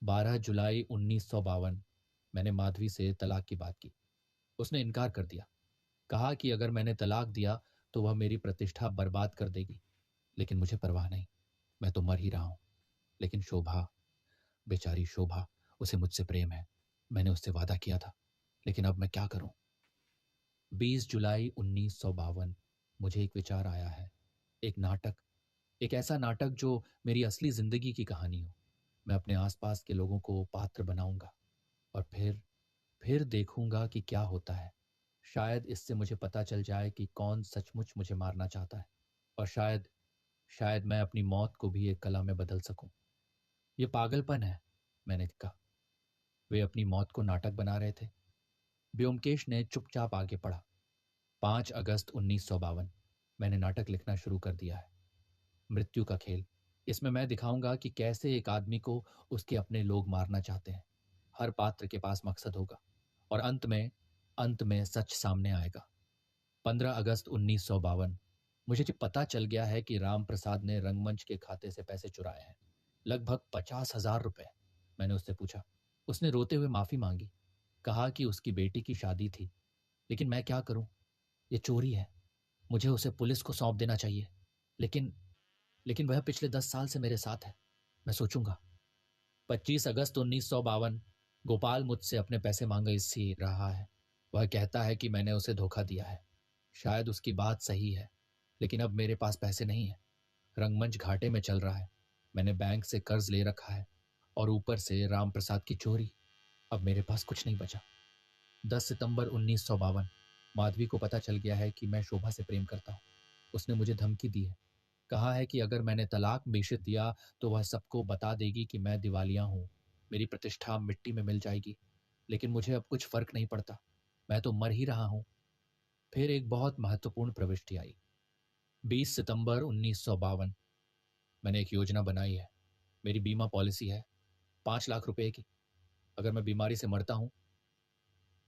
12 जुलाई 1952। मैंने माधवी से तलाक की बात की। उसने इनकार कर दिया। कहा कि अगर मैंने तलाक दिया तो वह मेरी प्रतिष्ठा बर्बाद कर देगी। लेकिन मुझे परवाह नहीं, मैं तो मर ही रहा हूं। लेकिन शोभा, बेचारी शोभा, उसे मुझसे प्रेम है। मैंने उससे वादा किया था, लेकिन अब मैं क्या करूं? 20 जुलाई 1952। मुझे एक विचार आया है। एक नाटक, एक ऐसा नाटक जो मेरी असली जिंदगी की कहानी हो। मैं अपने आसपास के लोगों को पात्र बनाऊंगा और फिर देखूंगा कि क्या होता है। शायद इससे मुझे पता चल जाए कि कौन सचमुच मुझे मारना चाहता है, और शायद शायद मैं अपनी मौत को भी एक कला में बदल सकूं। ये पागलपन है, मैंने कहा। वे अपनी मौत को नाटक बना रहे थे। व्योमकेश ने चुपचाप आगे पढ़ा। 5 अगस्त 1952। मैंने नाटक लिखना शुरू कर दिया है। मृत्यु का खेल। इसमें मैं दिखाऊंगा कि कैसे एक आदमी को उसके अपने लोग मारना चाहते हैं। हर पात्र के पास मकसद होगा, और अंत में सच सामने आएगा। 15 अगस्त 1952। मुझे जो पता चल गया है कि राम प्रसाद ने रंगमंच के खाते से पैसे चुराए हैं, लगभग 50,000 रुपए। मैंने उससे पूछा। उसने रोते हुए माफी मांगी, कहा कि उसकी बेटी की शादी थी। लेकिन मैं क्या करूं? ये चोरी है। मुझे उसे पुलिस को सौंप देना चाहिए। लेकिन लेकिन वह पिछले 10 साल से मेरे साथ है। मैं सोचूंगा। 25 अगस्त 1952। गोपाल मुझसे अपने पैसे मांगे इससे रहा है। वह कहता है कि मैंने उसे धोखा दिया है। शायद उसकी बात सही है, लेकिन अब मेरे पास पैसे नहीं है। रंगमंच घाटे में चल रहा है। मैंने बैंक से कर्ज ले रखा है, और ऊपर से राम प्रसाद की चोरी। अब मेरे पास कुछ नहीं बचा। 10 सितंबर 1952। माधवी को पता चल गया है कि मैं शोभा से प्रेम करता हूँ। उसने मुझे धमकी दी है। कहा है कि अगर मैंने तलाक बेशित दिया तो वह सबको बता देगी कि मैं दिवालिया हूं। मेरी प्रतिष्ठा मिट्टी में मिल जाएगी। लेकिन मुझे अब कुछ फर्क नहीं पड़ता, मैं तो मर ही रहा हूं। फिर एक बहुत महत्वपूर्ण प्रविष्टि आई। 20 सितंबर 1952। मैंने एक योजना बनाई है। मेरी बीमा पॉलिसी है 5 लाख रुपए की। अगर मैं बीमारी से मरता हूं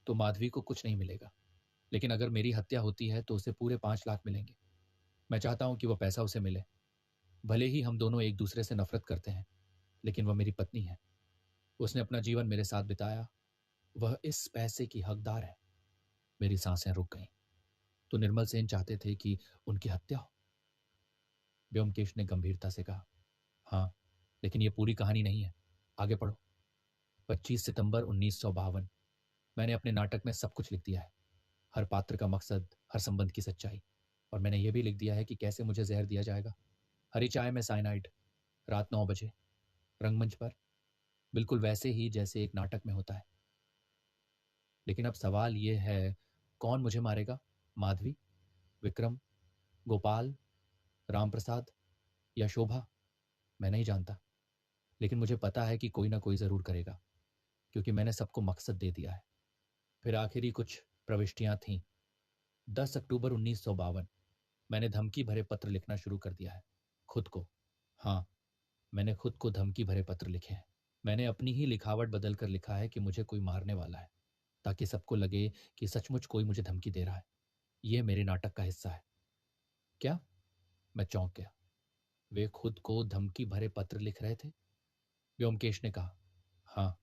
तो माधवी को कुछ नहीं मिलेगा, लेकिन अगर मेरी हत्या होती है तो उसे पूरे 5 लाख मिलेंगे। मैं चाहता हूं कि वह पैसा उसे मिले। भले ही हम दोनों एक दूसरे से नफरत करते हैं, लेकिन वह मेरी पत्नी है। उसने अपना जीवन मेरे साथ बिताया। वह इस पैसे की हकदार है। मेरी सांसें रुक गईं। तो निर्मल सेन चाहते थे कि उनकी हत्या हो? व्योमकेश ने गंभीरता से कहा, हाँ, लेकिन यह पूरी कहानी नहीं है। आगे पढ़ो। 25 सितंबर 1952। मैंने अपने नाटक में सब कुछ लिख दिया है। हर पात्र का मकसद, हर संबंध की सच्चाई। और मैंने यह भी लिख दिया है कि कैसे मुझे जहर दिया जाएगा। हरी चाय में साइनाइड, रात 9 बजे, रंगमंच पर, बिल्कुल वैसे ही जैसे एक नाटक में होता है। लेकिन अब सवाल यह है, कौन मुझे मारेगा? माधवी, विक्रम, गोपाल, रामप्रसाद या शोभा? मैं नहीं जानता, लेकिन मुझे पता है कि कोई ना कोई जरूर करेगा, क्योंकि मैंने सबको मकसद दे दिया है। फिर आखिरी कुछ प्रविष्टियां थीं। 10 अक्टूबर 1952। मैंने धमकी भरे पत्र लिखना शुरू कर दिया है। खुद को। हाँ, मैंने खुद को धमकी भरे पत्र लिखे हैं। मैंने अपनी ही लिखावट बदल कर लिखा है कि मुझे कोई मारने वाला है, ताकि सबको लगे कि सचमुच कोई मुझे धमकी दे रहा है। यह मेरे नाटक का हिस्सा है। क्या? मैं चौंक गया। वे खुद को धमकी भरे पत्र लिख रहे थे? व्योमकेश ने कहा, हाँ,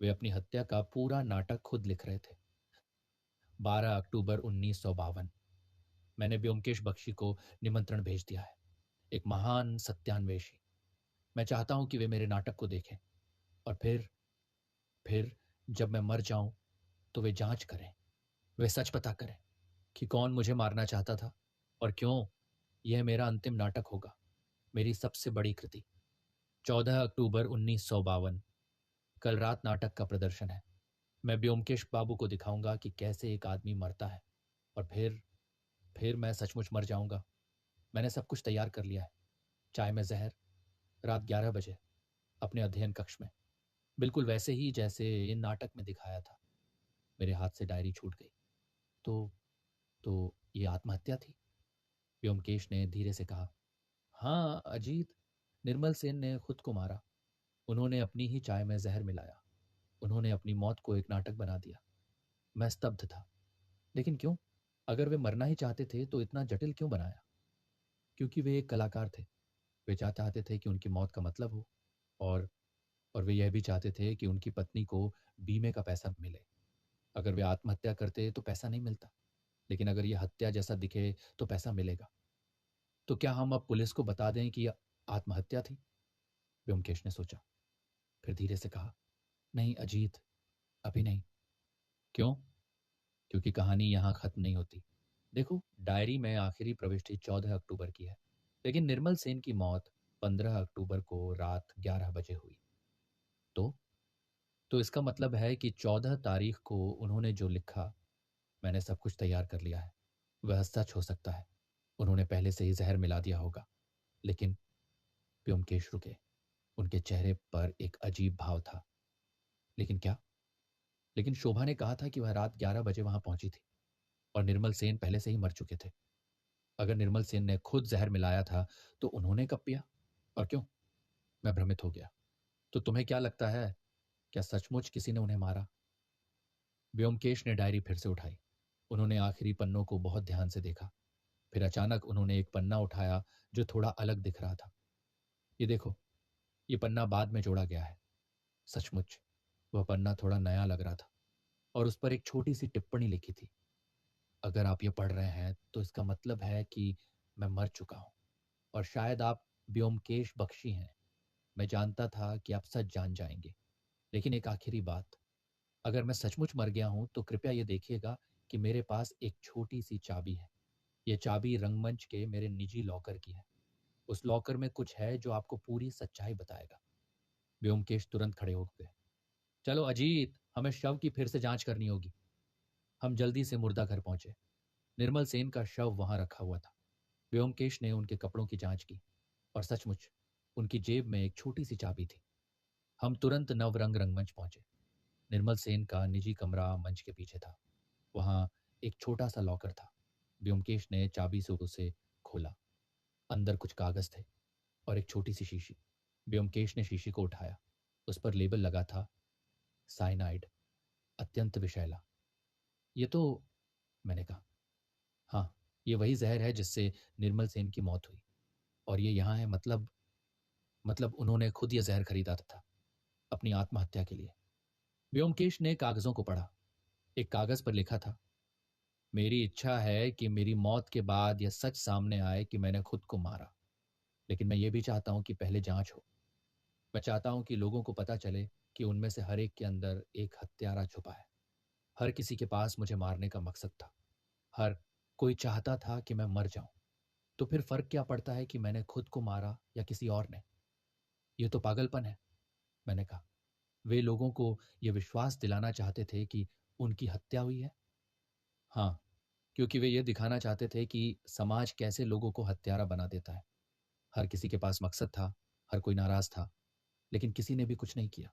वे अपनी हत्या का पूरा नाटक खुद लिख रहे थे। 12 अक्टूबर 1952। मैंने व्योमकेश बख्शी को निमंत्रण भेज दिया है। एक महान सत्यान्वेषी। मैं चाहता हूं कि वे मेरे नाटक को देखें और फिर जब मैं मर जाऊं तो वे जांच करें, वे सच पता करें कि कौन मुझे मारना चाहता था और क्यों। यह मेरा अंतिम नाटक होगा, मेरी सबसे बड़ी कृति। 14 अक्टूबर 1952। कल रात नाटक का प्रदर्शन है। मैं ब्योमकेश बाबू को दिखाऊंगा कि कैसे एक आदमी मरता है और फिर मैं सचमुच मर जाऊंगा। मैंने सब कुछ तैयार कर लिया है। चाय में जहर, रात 11 बजे, अपने अध्ययन कक्ष में, बिल्कुल वैसे ही जैसे इन नाटक में दिखाया था। मेरे हाथ से डायरी छूट गई। तो ये आत्महत्या थी? व्योमकेश ने धीरे से कहा। हाँ अजीत, निर्मल सेन ने खुद को मारा। उन्होंने अपनी ही चाय में जहर मिलाया। उन्होंने अपनी मौत को एक नाटक बना दिया। मैं स्तब्ध था। लेकिन क्यों? अगर वे मरना ही चाहते थे तो इतना जटिल क्यों बनाया? क्योंकि वे एक कलाकार थे। वे चाहते थे कि उनकी मौत का मतलब हो, और वे यह भी चाहते थे कि उनकी पत्नी को बीमे का पैसा मिले। अगर वे आत्महत्या करते तो पैसा नहीं मिलता, लेकिन अगर यह हत्या जैसा दिखे तो पैसा मिलेगा। तो क्या हम अब पुलिस को बता दें कि यह आत्महत्या थी? व्योमकेश ने सोचा, फिर धीरे से कहा, नहीं अजीत, अभी नहीं। क्यों? क्योंकि कहानी यहां खत्म नहीं होती। देखो, डायरी में आखिरी प्रविष्टि 14 अक्टूबर की है, लेकिन निर्मल सेन की मौत 15 अक्टूबर को रात 11 बजे हुई। तो इसका मतलब है कि 14 तारीख को उन्होंने जो लिखा, मैंने सब कुछ तैयार कर लिया है, वह सच हो सकता है। उन्होंने पहले से ही जहर मिला दिया होगा। लेकिन व्योमकेश रुके। उनके चेहरे पर एक अजीब भाव था। लेकिन क्या? लेकिन शोभा ने कहा था कि वह रात 11 बजे वहां पहुंची थी और निर्मल सेन पहले से ही मर चुके थे। अगर निर्मल सेन ने खुद जहर मिलाया था तो उन्होंने कब पिया और क्यों? मैं भ्रमित हो गया। तो तुम्हें क्या लगता है, क्या सचमुच किसी ने उन्हें मारा? व्योमकेश ने डायरी फिर से उठाई। उन्होंने आखिरी पन्नों को बहुत ध्यान से देखा। फिर अचानक उन्होंने एक पन्ना उठाया जो थोड़ा अलग दिख रहा था। ये देखो, ये पन्ना बाद में जोड़ा गया है। सचमुच वह पन्ना थोड़ा नया लग रहा था और उस पर एक छोटी सी टिप्पणी लिखी थी। अगर आप ये पढ़ रहे हैं तो इसका मतलब है कि मैं मर चुका हूं और शायद आप व्योमकेश बख्शी हैं। मैं जानता था कि आप सच जान जाएंगे। लेकिन एक आखिरी बात, अगर मैं सचमुच मर गया हूं तो कृपया ये देखिएगा कि मेरे पास एक छोटी सी चाबी है। ये चाबी रंगमंच के मेरे निजी लॉकर की है। उस लॉकर में कुछ है जो आपको पूरी सच्चाई बताएगा। व्योमकेश तुरंत खड़े हो गए। चलो अजीत, हमें शव की फिर से जांच करनी होगी। हम जल्दी से मुर्दा घर पहुंचे। निर्मल सेन का शव वहां रखा हुआ था। व्योमकेश ने उनके कपड़ों की जांच की और सचमुच उनकी जेब में एक छोटी सी चाबी थी। हम तुरंत नवरंग रंगमंच पहुंचे। निर्मल सेन का निजी कमरा मंच के पीछे था। वहां एक छोटा सा लॉकर था। व्योमकेश ने चाबी से उसे खोला। अंदर कुछ कागज थे और एक छोटी सी शीशी। व्योमकेश ने शीशी को उठाया। उस पर लेबल लगा था, साइनाइड, अत्यंत विषैला। ये तो, मैंने कहा, हाँ, ये वही जहर है जिससे निर्मल सेन की मौत हुई। और ये यहाँ है, मतलब उन्होंने खुद ये जहर खरीदा था अपनी आत्महत्या के लिए। व्योमकेश ने कागजों को पढ़ा। एक कागज पर लिखा था, मेरी इच्छा है कि मेरी मौत के बाद यह सच सामने आए कि मैंने खुद को मारा। लेकिन मैं ये भी चाहता हूं कि पहले जांच हो। मैं चाहता हूं कि लोगों को पता चले कि उनमें से हर एक के अंदर एक हत्यारा छुपा है। हर किसी के पास मुझे मारने का मकसद था। हर कोई चाहता था कि मैं मर जाऊं। तो फिर फर्क क्या पड़ता है कि मैंने खुद को मारा या किसी और ने? यह तो पागलपन है, मैंने कहा। वे लोगों को यह विश्वास दिलाना चाहते थे कि उनकी हत्या हुई है। हाँ, क्योंकि वे ये दिखाना चाहते थे कि समाज कैसे लोगों को हत्यारा बना देता है। हर किसी के पास मकसद था, हर कोई नाराज था, लेकिन किसी ने भी कुछ नहीं किया।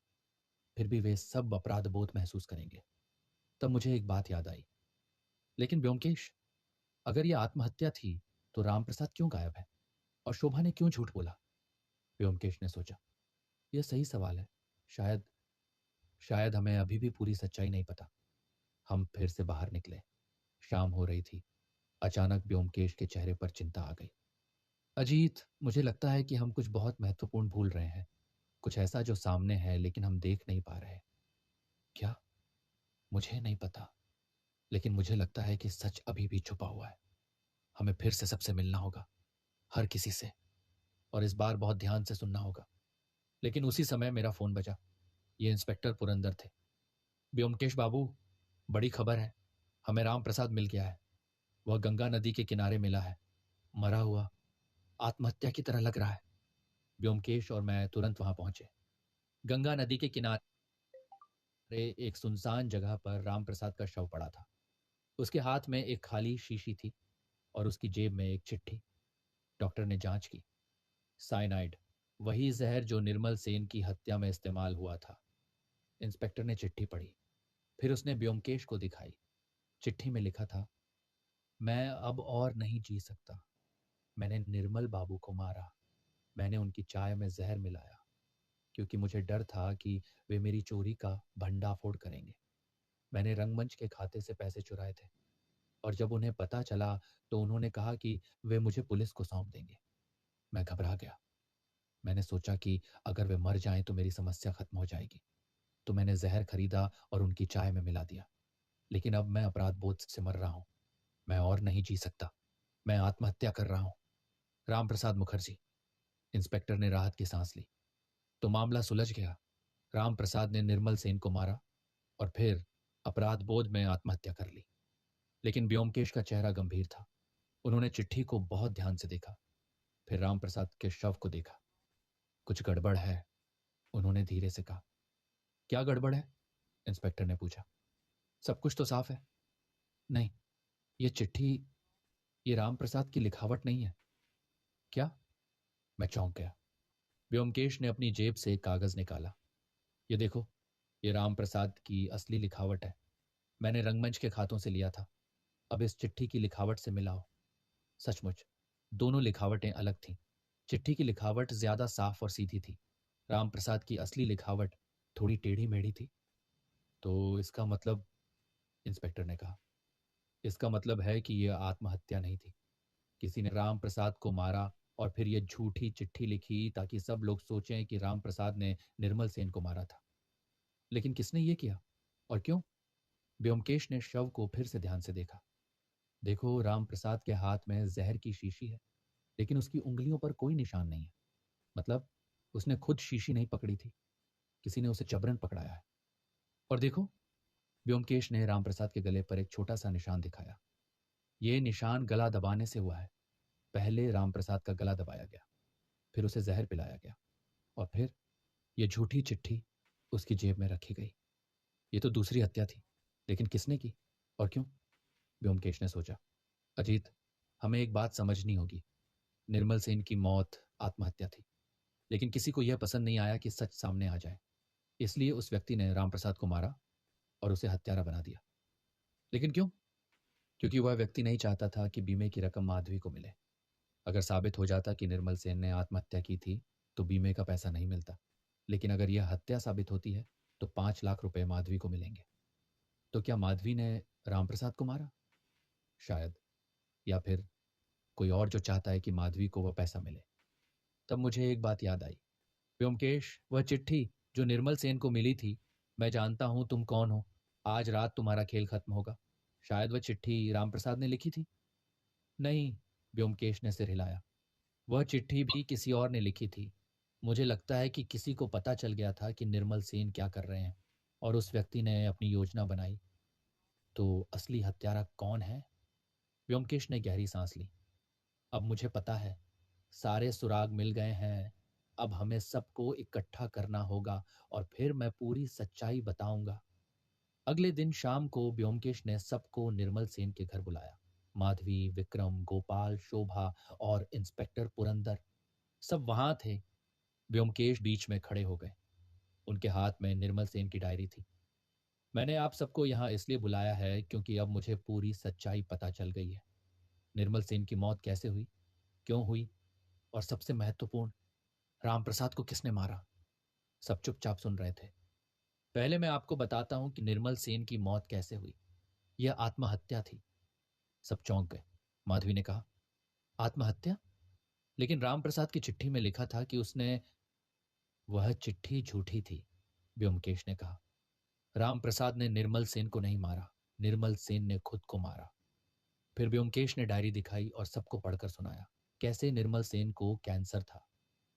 फिर भी वे सब अपराध बोध महसूस करेंगे। तब मुझे एक बात याद आई, लेकिन ब्योमकेश, अगर यह आत्महत्या थी तो रामप्रसाद क्यों गायब है और शोभा ने क्यों झूठ बोला? व्योमकेश ने सोचा, यह सही सवाल है। शायद शायद हमें अभी भी पूरी सच्चाई नहीं पता। हम फिर से बाहर निकले। शाम हो रही थी। अचानक व्योमकेश के चेहरे पर चिंता आ गई। अजीत, मुझे लगता है कि हम कुछ बहुत महत्वपूर्ण भूल रहे हैं। कुछ ऐसा जो सामने है लेकिन हम देख नहीं पा रहे। क्या? मुझे नहीं पता, लेकिन मुझे लगता है कि सच अभी भी छुपा हुआ है। हमें फिर से सबसे मिलना होगा, हर किसी से। और इस बार बहुत ध्यान से सुनना होगा। लेकिन उसी समय मेरा फोन बजा। ये इंस्पेक्टर पुरंदर थे। ब्योमकेश बाबू, बड़ी खबर है। हमें राम प्रसाद मिल गया है। वह गंगा नदी के किनारे मिला है, मरा हुआ, आत्महत्या की तरह लग रहा है। ब्योमकेश और मैं तुरंत वहां पहुंचे। गंगा नदी के किनारे एक सुनसान जगह पर राम प्रसाद का शव पड़ा था। उसके हाथ में एक खाली शीशी थी और उसकी जेब में एक चिट्ठी। डॉक्टर ने जांच की। साइनाइड, वही जहर जो निर्मल सेन की हत्या में इस्तेमाल हुआ था। इंस्पेक्टर ने चिट्ठी पढ़ी। फिर उसने ब्योमकेश को दिखाई। चिट्ठी में लिखा था, मैं अब और नहीं जी सकता। मैंने निर्मल बाबू को मारा। मैंने उनकी चाय में जहर मिलाया क्योंकि मुझे डर था कि वे मेरी चोरी का भंडाफोड़ करेंगे। मैंने रंगमंच के खाते से पैसे चुराए थे और जब उन्हें पता चला तो उन्होंने कहा कि वे मुझे पुलिस को सौंप देंगे। मैं घबरा गया। मैंने सोचा कि अगर वे मर जाएं तो मेरी समस्या खत्म हो जाएगी। तो मैंने जहर खरीदा और उनकी चाय में मिला दिया। लेकिन अब मैं अपराध बोध से मर रहा हूं। मैं और नहीं जी सकता। मैं आत्महत्या कर रहा हूं। राम प्रसाद मुखर्जी। इंस्पेक्टर ने राहत की सांस ली। तो मामला सुलझ गया। राम प्रसाद ने निर्मल सेन को मारा और फिर अपराध बोध में आत्महत्या कर ली। लेकिन ब्योमकेश का चेहरा गंभीर था। उन्होंने चिट्ठी को बहुत ध्यान से देखा, फिर राम प्रसाद के शव को देखा। कुछ गड़बड़ है, उन्होंने धीरे से कहा। क्या गड़बड़ है? इंस्पेक्टर ने पूछा। सब कुछ तो साफ है। नहीं, ये चिट्ठी, ये राम प्रसाद की लिखावट नहीं है। क्या? मैं चौंक गया। व्योमकेश ने अपनी जेब से एक कागज निकाला। ये देखो, ये राम प्रसाद की असली लिखावट है। मैंने रंगमंच के खातों से लिया था। अब इस चिट्ठी की लिखावट से मिलाओ। सचमुच दोनों लिखावटें अलग थीं। चिट्ठी की लिखावट ज्यादा साफ और सीधी थी। राम प्रसाद की असली लिखावट थोड़ी टेढ़ी मेढ़ी थी। तो इसका मतलब, इंस्पेक्टर ने कहा, इसका मतलब है कि यह आत्महत्या नहीं थी। किसी ने राम प्रसाद को मारा और फिर यह झूठी चिट्ठी लिखी ताकि सब लोग सोचें कि राम प्रसाद ने निर्मल सेन को मारा था। लेकिन किसने यह किया और क्यों? ब्योमकेश ने शव को फिर से ध्यान से देखा। देखो, राम प्रसाद के हाथ में जहर की शीशी है, लेकिन उसकी उंगलियों पर कोई निशान नहीं है। मतलब उसने खुद शीशी नहीं पकड़ी थी, किसी ने उसे जबरन पकड़ाया है। और देखो, ब्योमकेश ने राम प्रसाद के गले पर एक छोटा सा निशान दिखाया। यह निशान गला दबाने से हुआ है। पहले राम प्रसाद का गला दबाया गया, फिर उसे जहर पिलाया गया और फिर यह झूठी चिट्ठी उसकी जेब में रखी गई। ये तो दूसरी हत्या थी, लेकिन किसने की और क्यों? ब्योमकेश ने सोचा। अजीत, हमें एक बात समझनी होगी। निर्मल सेन की मौत आत्महत्या थी, लेकिन किसी को यह पसंद नहीं आया कि सच सामने आ जाए। इसलिए उस व्यक्ति ने राम प्रसाद को मारा और उसे हत्यारा बना दिया। लेकिन क्यों? क्योंकि वह व्यक्ति नहीं चाहता था कि बीमे की रकम माधवी को मिले। अगर साबित हो जाता कि निर्मल सेन ने आत्महत्या की थी तो बीमे का पैसा नहीं मिलता। लेकिन अगर यह हत्या साबित होती है तो 5 लाख रुपए माधवी को मिलेंगे। तो क्या माधवी ने रामप्रसाद को मारा? शायद। या फिर कोई और जो चाहता है कि माधवी को वह पैसा मिले। तब मुझे एक बात याद आई। व्योमकेश, वह चिट्ठी जो निर्मल सेन को मिली थी, मैं जानता हूं तुम कौन हो। आज रात तुम्हारा खेल खत्म होगा। शायद वह चिट्ठी रामप्रसाद ने लिखी थी। नहीं, व्योमकेश ने सिर हिलाया। वह चिट्ठी भी किसी और ने लिखी थी। मुझे लगता है कि किसी को पता चल गया था कि निर्मल सेन क्या कर रहे हैं और उस व्यक्ति ने अपनी योजना बनाई। तो असली हत्यारा कौन है? व्योमकेश ने गहरी सांस ली। अब मुझे पता है, सारे सुराग मिल गए हैं। अब हमें सबको इकट्ठा करना होगा और फिर मैं पूरी सच्चाई बताऊंगा। अगले दिन शाम को व्योमकेश ने सबको निर्मल सेन के घर बुलाया। माधवी, विक्रम, गोपाल, शोभा और इंस्पेक्टर पुरंदर सब वहां थे। व्योमकेश बीच में खड़े हो गए। उनके हाथ में निर्मल सेन की डायरी थी। मैंने आप सबको यहाँ इसलिए बुलाया है क्योंकि अब मुझे पूरी सच्चाई पता चल गई है। निर्मल सेन की मौत कैसे हुई, क्यों हुई और सबसे महत्वपूर्ण, रामप्रसाद को किसने मारा। सब चुपचाप सुन रहे थे। पहले मैं आपको बताता हूं कि निर्मल सेन की मौत कैसे हुई। यह आत्महत्या थी। सब चौंक गए। माधवी ने कहा, आत्महत्या? लेकिन रामप्रसाद की चिट्ठी में लिखा था कि उसने। वह चिट्ठी झूठी थी, व्योमकेश ने कहा। रामप्रसाद ने निर्मल सेन को नहीं मारा, निर्मल सेन ने खुद को मारा। फिर व्योमकेश ने डायरी दिखाई और सबको पढ़कर सुनाया। कैसे निर्मल सेन को कैंसर था,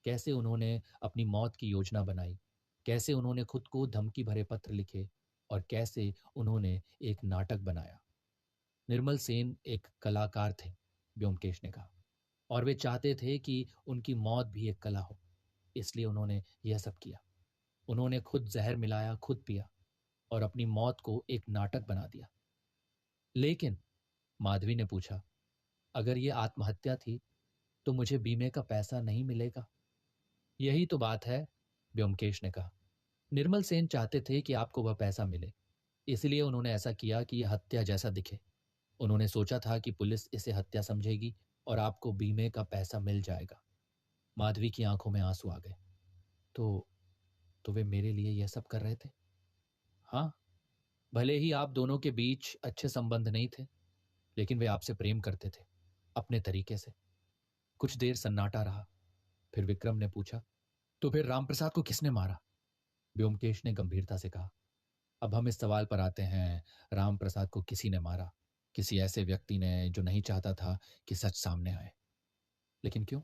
कैसे उन्होंने अपनी मौत की योजना बनाई, कैसे उन्होंने खुद को धमकी भरे पत्र लिखे और कैसे उन्होंने एक नाटक बनाया। निर्मल सेन एक कलाकार थे, ब्योमकेश ने कहा, और वे चाहते थे कि उनकी मौत भी एक कला हो। इसलिए उन्होंने यह सब किया। उन्होंने खुद जहर मिलाया, खुद पिया और अपनी मौत को एक नाटक बना दिया। लेकिन माधवी ने पूछा, अगर ये आत्महत्या थी तो मुझे बीमे का पैसा नहीं मिलेगा? यही तो बात है, ब्योमकेश ने कहा। निर्मल सेन चाहते थे कि आपको वह पैसा मिले, इसलिए उन्होंने ऐसा किया कि यह हत्या जैसा दिखे। उन्होंने सोचा था कि पुलिस इसे हत्या समझेगी और आपको बीमे का पैसा मिल जाएगा। माधवी की आंखों में आंसू आ गए। तो तो वे मेरे लिए यह सब कर रहे थे? हाँ, भले ही आप दोनों के बीच अच्छे संबंध नहीं थे, लेकिन वे आपसे प्रेम करते थे, अपने तरीके से। कुछ देर सन्नाटा रहा। फिर विक्रम ने पूछा, तो फिर रामप्रसाद को किसने मारा? व्योमकेश ने गंभीरता से कहा, अब हम इस सवाल पर आते हैं। रामप्रसाद को किसी ने मारा, किसी ऐसे व्यक्ति ने जो नहीं चाहता था कि सच सामने आए। लेकिन क्यों?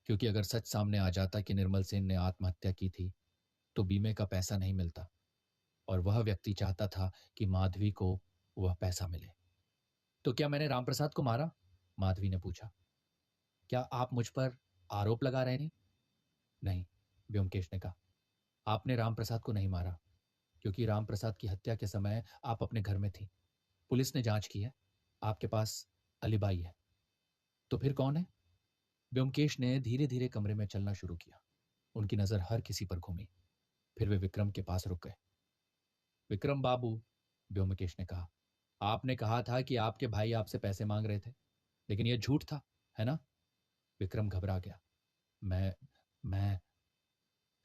क्योंकि अगर सच सामने आ जाता कि निर्मल सेन ने आत्महत्या की थी तो बीमे का पैसा नहीं मिलता, और वह व्यक्ति चाहता था कि माधवी को वह पैसा मिले। तो क्या मैंने रामप्रसाद को मारा? माधवी ने पूछा। क्या आप मुझ पर आरोप लगा रहे हैं? नहीं, व्योमकेश ने कहा, आपने रामप्रसाद को नहीं मारा, क्योंकि रामप्रसाद की हत्या के समय आप अपने घर में थी। पुलिस ने जांच की है, आपके पास अलिबाई है। तो फिर कौन है? व्योमकेश ने धीरे धीरे कमरे में चलना शुरू किया। उनकी नजर हर किसी पर घूमी। फिर वे विक्रम के पास रुक गए। विक्रम बाबू, व्योमकेश ने कहा, आपने कहा था कि आपके भाई आपसे पैसे मांग रहे थे, लेकिन यह झूठ था, है ना? विक्रम घबरा गया। मैं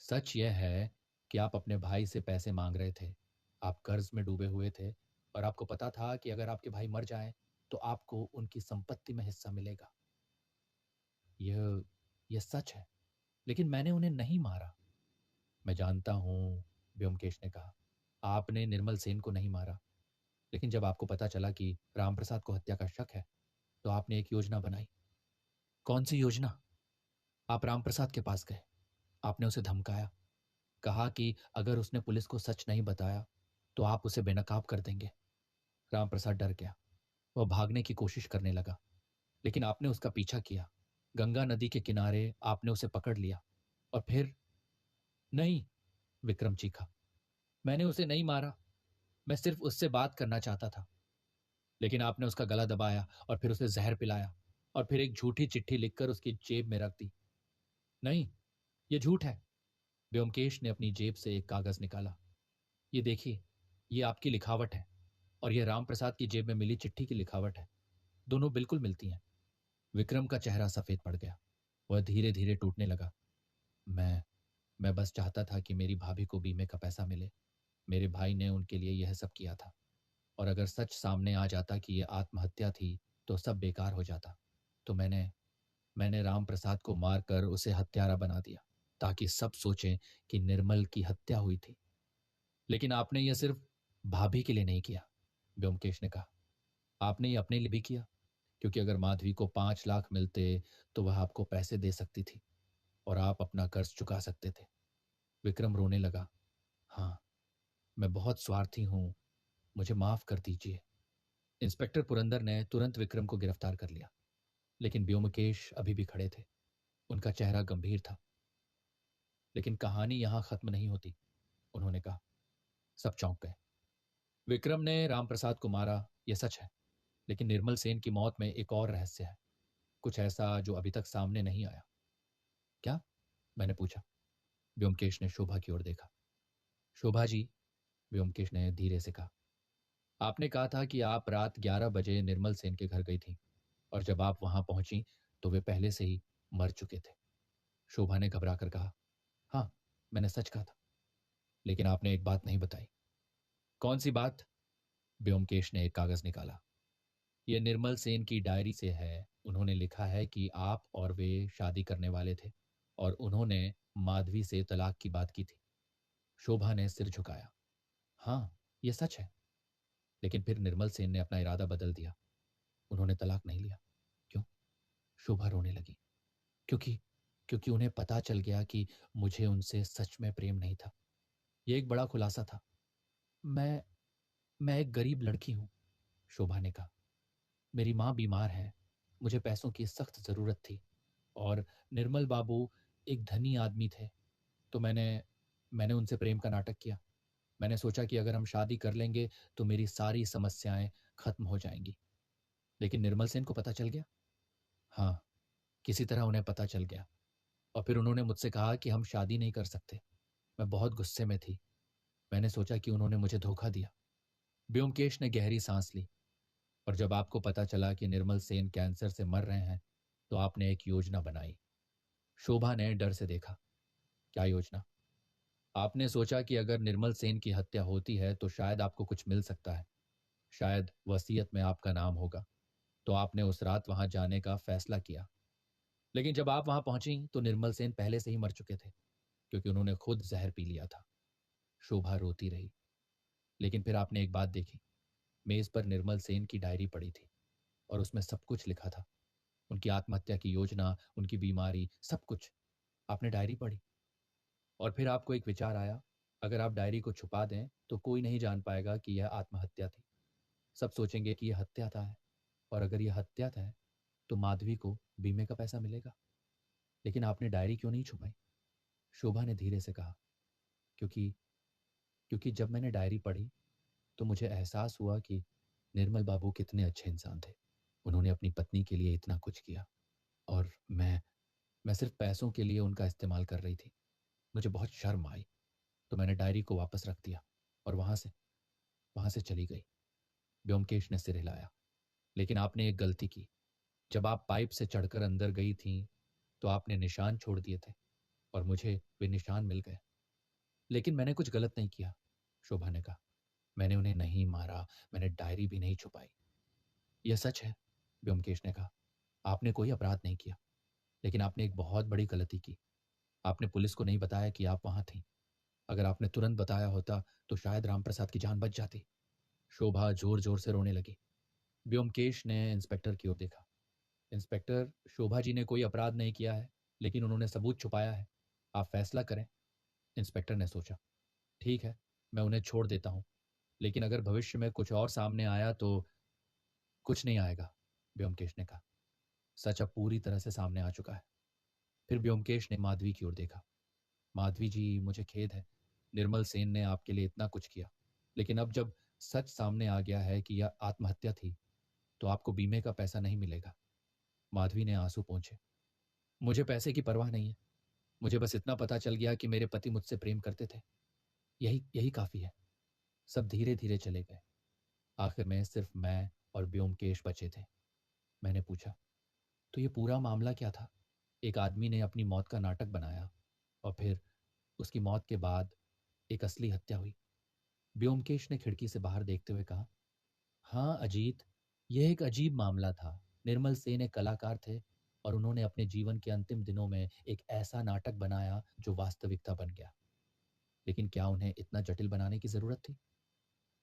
सच यह है कि आप अपने भाई से पैसे मांग रहे थे। आप कर्ज में डूबे हुए थे और आपको पता था कि अगर आपके भाई मर जाएं तो आपको उनकी संपत्ति में हिस्सा मिलेगा। यह सच है, लेकिन मैंने उन्हें नहीं मारा। मैं जानता हूं, व्योमकेश ने कहा, आपने निर्मल सेन को नहीं मारा, लेकिन जब आपको पता चला कि रामप्रसाद को हत्या का शक है तो आपने एक योजना बनाई। कौन सी योजना? आप रामप्रसाद के पास गए, आपने उसे धमकाया, कहा कि अगर उसने पुलिस को सच नहीं बताया तो आप उसे बेनकाब कर देंगे। रामप्रसाद डर गया। वह भागने की कोशिश करने लगा, लेकिन आपने उसका पीछा किया। गंगा नदी के किनारे आपने उसे पकड़ लिया और फिर। नहीं, विक्रम चीखा, मैंने उसे नहीं मारा। मैं सिर्फ उससे बात करना चाहता था। लेकिन आपने उसका गला दबाया और फिर उसे जहर पिलाया और फिर एक झूठी चिट्ठी लिखकर उसकी जेब में रख दी। नहीं, यह झूठ है। व्योमकेश ने अपनी जेब से एक कागज निकाला। ये देखिए, ये आपकी लिखावट है और यह रामप्रसाद की जेब में मिली चिट्ठी की लिखावट है। दोनों बिल्कुल मिलती हैं। विक्रम का चेहरा सफेद पड़ गया। वह धीरे धीरे टूटने लगा। मैं मैं बस चाहता था कि मेरी भाभी को बीमे का पैसा मिले। मेरे भाई ने उनके लिए यह सब किया था, और अगर सच सामने आ जाता कि यह आत्महत्या थी तो सब बेकार हो जाता। तो मैंने रामप्रसाद को मारकर उसे हत्यारा बना दिया, ताकि सब सोचें कि निर्मल की हत्या हुई थी। लेकिन आपने यह सिर्फ भाभी के लिए नहीं किया, व्योमकेश ने कहा, आपने ये अपने लिए भी किया, क्योंकि अगर माधवी को 5 लाख मिलते तो वह आपको पैसे दे सकती थी और आप अपना कर्ज चुका सकते थे। विक्रम रोने लगा। हाँ, मैं बहुत स्वार्थी हूं, मुझे माफ कर दीजिए। इंस्पेक्टर पुरंदर ने तुरंत विक्रम को गिरफ्तार कर लिया, लेकिन व्योमकेश अभी भी खड़े थे। उनका चेहरा गंभीर था। लेकिन कहानी यहां खत्म नहीं होती, उन्होंने कहा। सब चौंक गए। विक्रम ने रामप्रसाद को मारा, यह सच है, लेकिन निर्मल सेन की मौत में एक और रहस्य है, कुछ ऐसा जो अभी तक सामने नहीं आया। क्या? मैंने पूछा। व्योमकेश ने शोभा की ओर देखा। शोभा जी, व्योमकेश ने धीरे से कहा, आपने कहा था कि आप रात 11 बजे निर्मल सेन के घर गई थी, और जब आप वहां पहुंची तो वे पहले से ही मर चुके थे। शोभा ने घबरा कर कहा, हाँ, मैंने सच कहा था, लेकिन आपने एक बात नहीं बताई। कौन सी बात? व्योमकेश ने एक कागज निकाला। यह निर्मल सेन की डायरी से है। उन्होंने लिखा है कि आप और वे शादी करने वाले थे और उन्होंने माधवी से तलाक की बात की थी। शोभा ने सिर झुकाया। हाँ, यह सच है, लेकिन फिर निर्मल सेन ने अपना इरादा बदल दिया। उन्होंने तलाक नहीं लिया। क्यों? शोभा रोने लगी। क्योंकि क्योंकि उन्हें पता चल गया कि मुझे उनसे सच में प्रेम नहीं था। ये एक बड़ा खुलासा था। मैं मैं एक गरीब लड़की हूँ, शोभा ने कहा। मेरी माँ बीमार है, मुझे पैसों की सख्त ज़रूरत थी और निर्मल बाबू एक धनी आदमी थे। तो मैंने मैंने उनसे प्रेम का नाटक किया। मैंने सोचा कि अगर हम शादी कर लेंगे तो मेरी सारी समस्याएं खत्म हो जाएंगी। लेकिन निर्मल सेन को पता चल गया। हाँ, किसी तरह उन्हें पता चल गया और फिर उन्होंने मुझसे कहा कि हम शादी नहीं कर सकते। मैं बहुत गुस्से में थी। मैंने सोचा कि उन्होंने मुझे धोखा दिया। ब्योमकेश ने गहरी सांस ली। और जब आपको पता चला कि निर्मल सेन कैंसर से मर रहे हैं तो आपने एक योजना बनाई। शोभा ने डर से देखा। क्या योजना? आपने सोचा कि अगर निर्मल सेन की हत्या होती है तो शायद आपको कुछ मिल सकता है, शायद वसीयत में आपका नाम होगा। तो आपने उस रात वहां जाने का फैसला किया। लेकिन जब आप वहां पहुंची तो निर्मल सेन पहले से ही मर चुके थे, क्योंकि उन्होंने खुद जहर पी लिया था। शोभा रोती रही। लेकिन फिर आपने एक बात देखी। मेज पर निर्मल सेन की डायरी पड़ी थी और उसमें सब कुछ लिखा था। उनकी आत्महत्या की योजना, उनकी बीमारी, सब कुछ। आपने डायरी पढ़ी और फिर आपको एक विचार आया, अगर आप डायरी को छुपा दें तो कोई नहीं जान पाएगा कि यह आत्महत्या थी। सब सोचेंगे कि यह हत्या था है, और अगर यह हत्या था तो माधवी को बीमे का पैसा मिलेगा। लेकिन आपने डायरी क्यों नहीं छुपाई? शोभा ने धीरे से कहा, क्योंकि क्योंकि जब मैंने डायरी पढ़ी तो मुझे एहसास हुआ कि निर्मल बाबू कितने अच्छे इंसान थे। उन्होंने अपनी पत्नी के लिए इतना कुछ किया और मैं सिर्फ पैसों के लिए उनका इस्तेमाल कर रही थी। मुझे बहुत शर्म आई, तो मैंने डायरी को वापस रख दिया और वहां से चली गई। ब्योमकेश ने सिर हिलाया। लेकिन आपने एक गलती की। जब आप पाइप से चढ़कर अंदर गई थी तो आपने निशान छोड़ दिए थे और मुझे वे निशान मिल गए। लेकिन मैंने कुछ गलत नहीं किया, शोभा ने कहा। मैंने उन्हें नहीं मारा, मैंने डायरी भी नहीं छुपाई। यह सच है, ब्योमकेश ने कहा। आपने कोई अपराध नहीं किया, लेकिन आपने एक बहुत बड़ी गलती की। आपने पुलिस को नहीं बताया कि आप वहां थी। अगर आपने तुरंत बताया होता तो शायद रामप्रसाद की जान बच जाती। शोभा जोर जोर से रोने लगी। ब्योमकेश ने इंस्पेक्टर की ओर देखा। इंस्पेक्टर, शोभा जी ने कोई अपराध नहीं किया है, लेकिन उन्होंने सबूत छुपाया है। आप फैसला करें। इंस्पेक्टर ने सोचा, ठीक है, मैं उन्हें छोड़ देता हूं, लेकिन अगर भविष्य में कुछ और सामने आया तो। कुछ नहीं आएगा, ब्योमकेश ने कहा। सच अब पूरी तरह से सामने आ चुका है। फिर ब्योमकेश ने माधवी की ओर देखा। माधवी जी, मुझे खेद है। निर्मल सेन ने आपके लिए इतना कुछ किया, लेकिन अब जब सच सामने आ गया है कि यह आत्महत्या थी तो आपको बीमे का पैसा नहीं मिलेगा। माधवी ने आंसू पोंछे। मुझे पैसे की परवाह नहीं है। मुझे बस इतना पता चल गया कि मेरे पति मुझसे प्रेम करते थे। यही यही काफी है। सब धीरे धीरे चले गए। आखिर में सिर्फ मैं और ब्योमकेश बचे थे। मैंने पूछा, तो ये पूरा मामला क्या था? एक आदमी ने अपनी मौत का नाटक बनाया और फिर उसकी मौत के बाद एक असली हत्या हुई। ब्योमकेश ने खिड़की से बाहर देखते हुए कहा, हाँ अजीत, यह एक अजीब मामला था। निर्मल सेन एक कलाकार थे और उन्होंने अपने जीवन के अंतिम दिनों में एक ऐसा नाटक बनाया जो वास्तविकता बन गया। लेकिन क्या उन्हें इतना जटिल बनाने की जरूरत थी?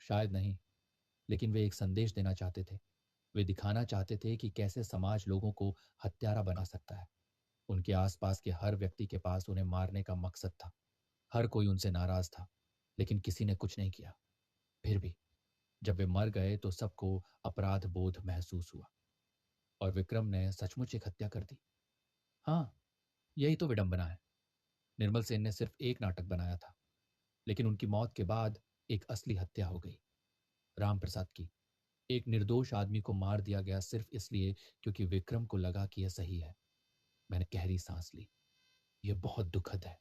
शायद नहीं। लेकिन वे एक संदेश देना चाहते थे। वे दिखाना चाहते थे कि कैसे समाज लोगों को हत्यारा बना सकता है। उनके आसपास के हर व्यक्ति के पास उन्हें मारने का मकसद था। हर कोई उनसे नाराज था, लेकिन किसी ने कुछ नहीं किया। फिर भी जब वे मर गए तो सबको अपराध बोध महसूस हुआ और विक्रम ने सचमुच एक हत्या कर दी। हाँ, यही तो विडंबना है। निर्मल सेन ने सिर्फ एक नाटक बनाया था, लेकिन उनकी मौत के बाद एक असली हत्या हो गई, राम प्रसाद की। एक निर्दोष आदमी को मार दिया गया सिर्फ इसलिए क्योंकि विक्रम को लगा कि यह सही है। मैंने गहरी सांस ली। यह बहुत दुखद है।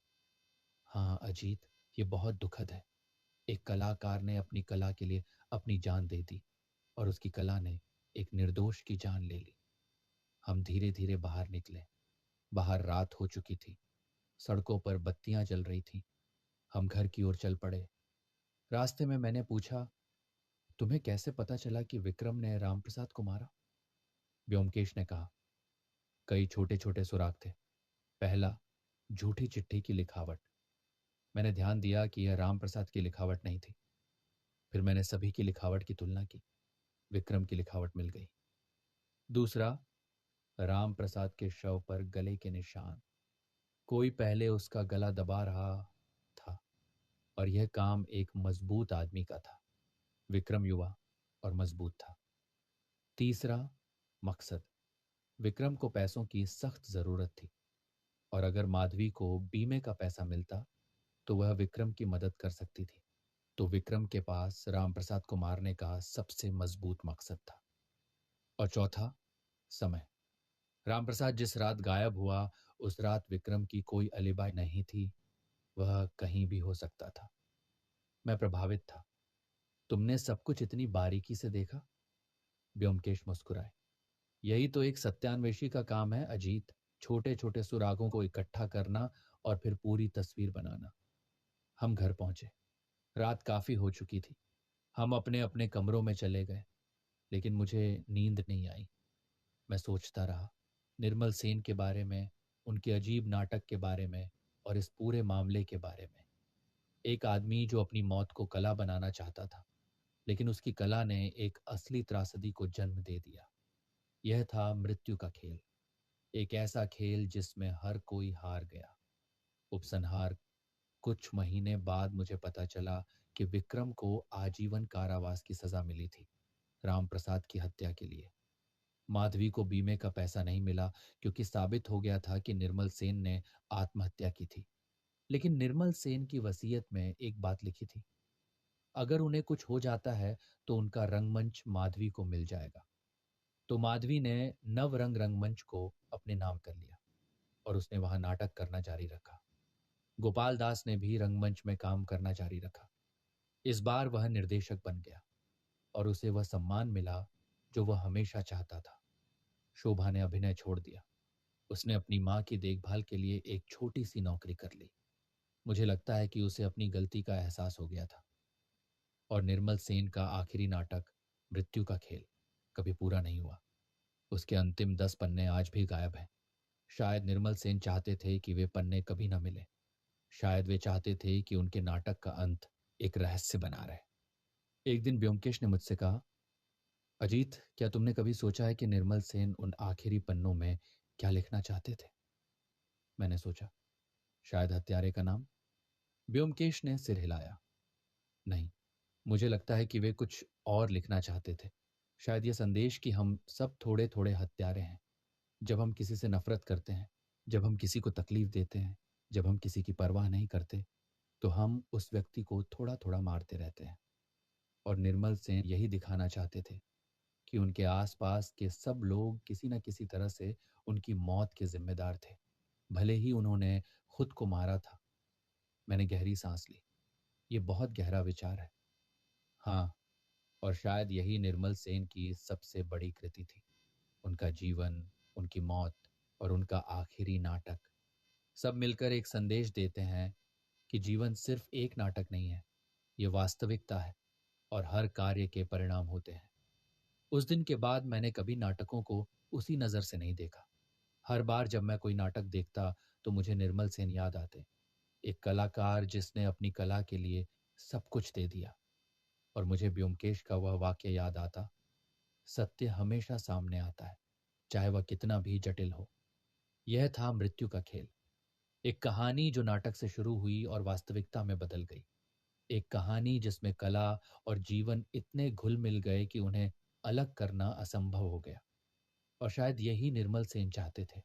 हाँ अजीत, ये बहुत दुखद है। एक कलाकार ने अपनी कला के लिए अपनी जान दे दी और उसकी कला ने एक निर्दोष की जान ले ली। हम धीरे धीरे बाहर निकले। बाहर रात हो चुकी थी। सड़कों पर बत्तियां जल रही थीं। हम घर की ओर चल पड़े। रास्ते में मैंने पूछा, तुम्हें कैसे पता चला कि विक्रम ने रामप्रसाद को मारा? व्योमकेश ने कहा, कई छोटे छोटे सुराग थे। पहला, झूठी चिट्ठी की लिखावट। मैंने ध्यान दिया कि यह रामप्रसाद की लिखावट नहीं थी। फिर मैंने सभी की लिखावट की तुलना की। विक्रम की लिखावट मिल गई। दूसरा, राम प्रसाद के शव पर गले के निशान। कोई पहले उसका गला दबा रहा था और यह काम एक मजबूत आदमी का था। विक्रम युवा और मजबूत था। तीसरा, मकसद। विक्रम को पैसों की सख्त जरूरत थी और अगर माधवी को बीमे का पैसा मिलता तो वह विक्रम की मदद कर सकती थी। तो विक्रम के पास रामप्रसाद को मारने का सबसे मजबूत मकसद था। और चौथा, समय। रामप्रसाद जिस रात गायब हुआ उस रात विक्रम की कोई अलिबाई नहीं थी। वह कहीं भी हो सकता था। मैं प्रभावित था। तुमने सब कुछ इतनी बारीकी से देखा? व्योमकेश मुस्कुराए। यही तो एक सत्यान्वेषी का काम है अजीत। छोटे छोटे सुरागों को इकट्ठा करना और फिर पूरी तस्वीर बनाना। हम घर पहुंचे। रात काफी हो चुकी थी। हम अपने अपने कमरों में चले गए, लेकिन मुझे नींद नहीं आई। मैं सोचता रहा, निर्मल सेन के बारे में, उनके अजीब नाटक के बारे में और इस पूरे मामले के बारे में। एक आदमी जो अपनी मौत को कला बनाना चाहता था, लेकिन उसकी कला ने एक असली त्रासदी को जन्म दे दिया। यह था मृत्यु का खेल। एक ऐसा खेल जिसमें हर कोई हार गया। उपसंहार। कुछ महीने बाद मुझे पता चला कि विक्रम को आजीवन कारावास की सजा मिली थी, रामप्रसाद की हत्या के लिए। माधवी को बीमे का पैसा नहीं मिला क्योंकि साबित हो गया था कि निर्मल सेन ने आत्महत्या की थी। लेकिन निर्मल सेन की वसीयत में एक बात लिखी थी, अगर उन्हें कुछ हो जाता है तो उनका रंगमंच माधवी को मिल जाएगा। तो माधवी ने नवरंग रंगमंच को अपने नाम कर लिया और उसने वहां नाटक करना जारी रखा। गोपाल दास ने भी रंगमंच में काम करना जारी रखा। इस बार वह निर्देशक बन गया और उसे वह सम्मान मिला जो वह हमेशा चाहता था। शोभा ने अभिनय छोड़ दिया। उसने अपनी माँ की देखभाल के लिए एक छोटी सी नौकरी कर ली। मुझे लगता है कि उसे अपनी गलती का एहसास हो गया था। और निर्मल सेन का आखिरी नाटक, मृत्यु का खेल, कभी पूरा नहीं हुआ। उसके अंतिम 10 पन्ने आज भी गायब हैं। शायद निर्मल सेन चाहते थे कि वे पन्ने कभी न मिले। शायद वे चाहते थे कि उनके नाटक का अंत एक रहस्य बना रहे। एक दिन ब्योमकेश ने मुझसे कहा, अजीत, क्या तुमने कभी सोचा है कि निर्मल सेन उन आखिरी पन्नों में क्या लिखना चाहते थे? मैंने सोचा, शायद हत्यारे का नाम। ब्योमकेश ने सिर हिलाया। नहीं, मुझे लगता है कि वे कुछ और लिखना चाहते थे। शायद यह संदेश कि हम सब थोड़े थोड़े हत्यारे हैं। जब हम किसी से नफरत करते हैं, जब हम किसी को तकलीफ देते हैं, जब हम किसी की परवाह नहीं करते, तो हम उस व्यक्ति को थोड़ा थोड़ा मारते रहते हैं। और निर्मल सेन यही दिखाना चाहते थे कि उनके आसपास के सब लोग किसी न किसी तरह से उनकी मौत के जिम्मेदार थे, भले ही उन्होंने खुद को मारा था। मैंने गहरी सांस ली। ये बहुत गहरा विचार है। हाँ, और शायद यही निर्मल सेन की सबसे बड़ी कृति थी। उनका जीवन, उनकी मौत और उनका आखिरी नाटक, सब मिलकर एक संदेश देते हैं कि जीवन सिर्फ एक नाटक नहीं है, ये वास्तविकता है और हर कार्य के परिणाम होते हैं। उस दिन के बाद मैंने कभी नाटकों को उसी नज़र से नहीं देखा। हर बार जब मैं कोई नाटक देखता तो मुझे निर्मल सेन याद आते, एक कलाकार जिसने अपनी कला के लिए सब कुछ दे दिया। और मुझे ब्योमकेश का वह वाक्य याद आता, सत्य हमेशा सामने आता है, चाहे वह कितना भी जटिल हो। यह था मृत्यु का खेल। एक कहानी जो नाटक से शुरू हुई और वास्तविकता में बदल गई। एक कहानी जिसमें कला और जीवन इतने घुल मिल गए कि उन्हें अलग करना असंभव हो गया। और शायद यही निर्मल सेन चाहते थे।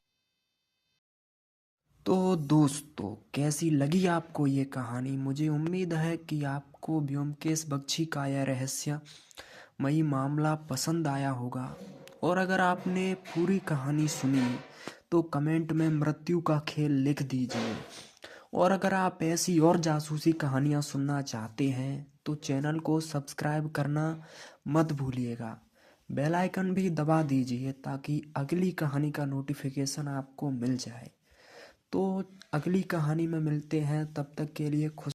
तो दोस्तों, कैसी लगी आपको ये कहानी? मुझे उम्मीद है कि आपको ब्योमकेश बख्शी का यह रहस्यमयी मामला पसंद आया होगा। और अगर आपने पूरी कहानी सुनी तो कमेंट में मृत्यु का खेल लिख दीजिए। और अगर आप ऐसी और जासूसी कहानियाँ सुनना चाहते हैं तो चैनल को सब्सक्राइब करना मत भूलिएगा। बेल आइकन भी दबा दीजिए ताकि अगली कहानी का नोटिफिकेशन आपको मिल जाए। तो अगली कहानी में मिलते हैं, तब तक के लिए खुश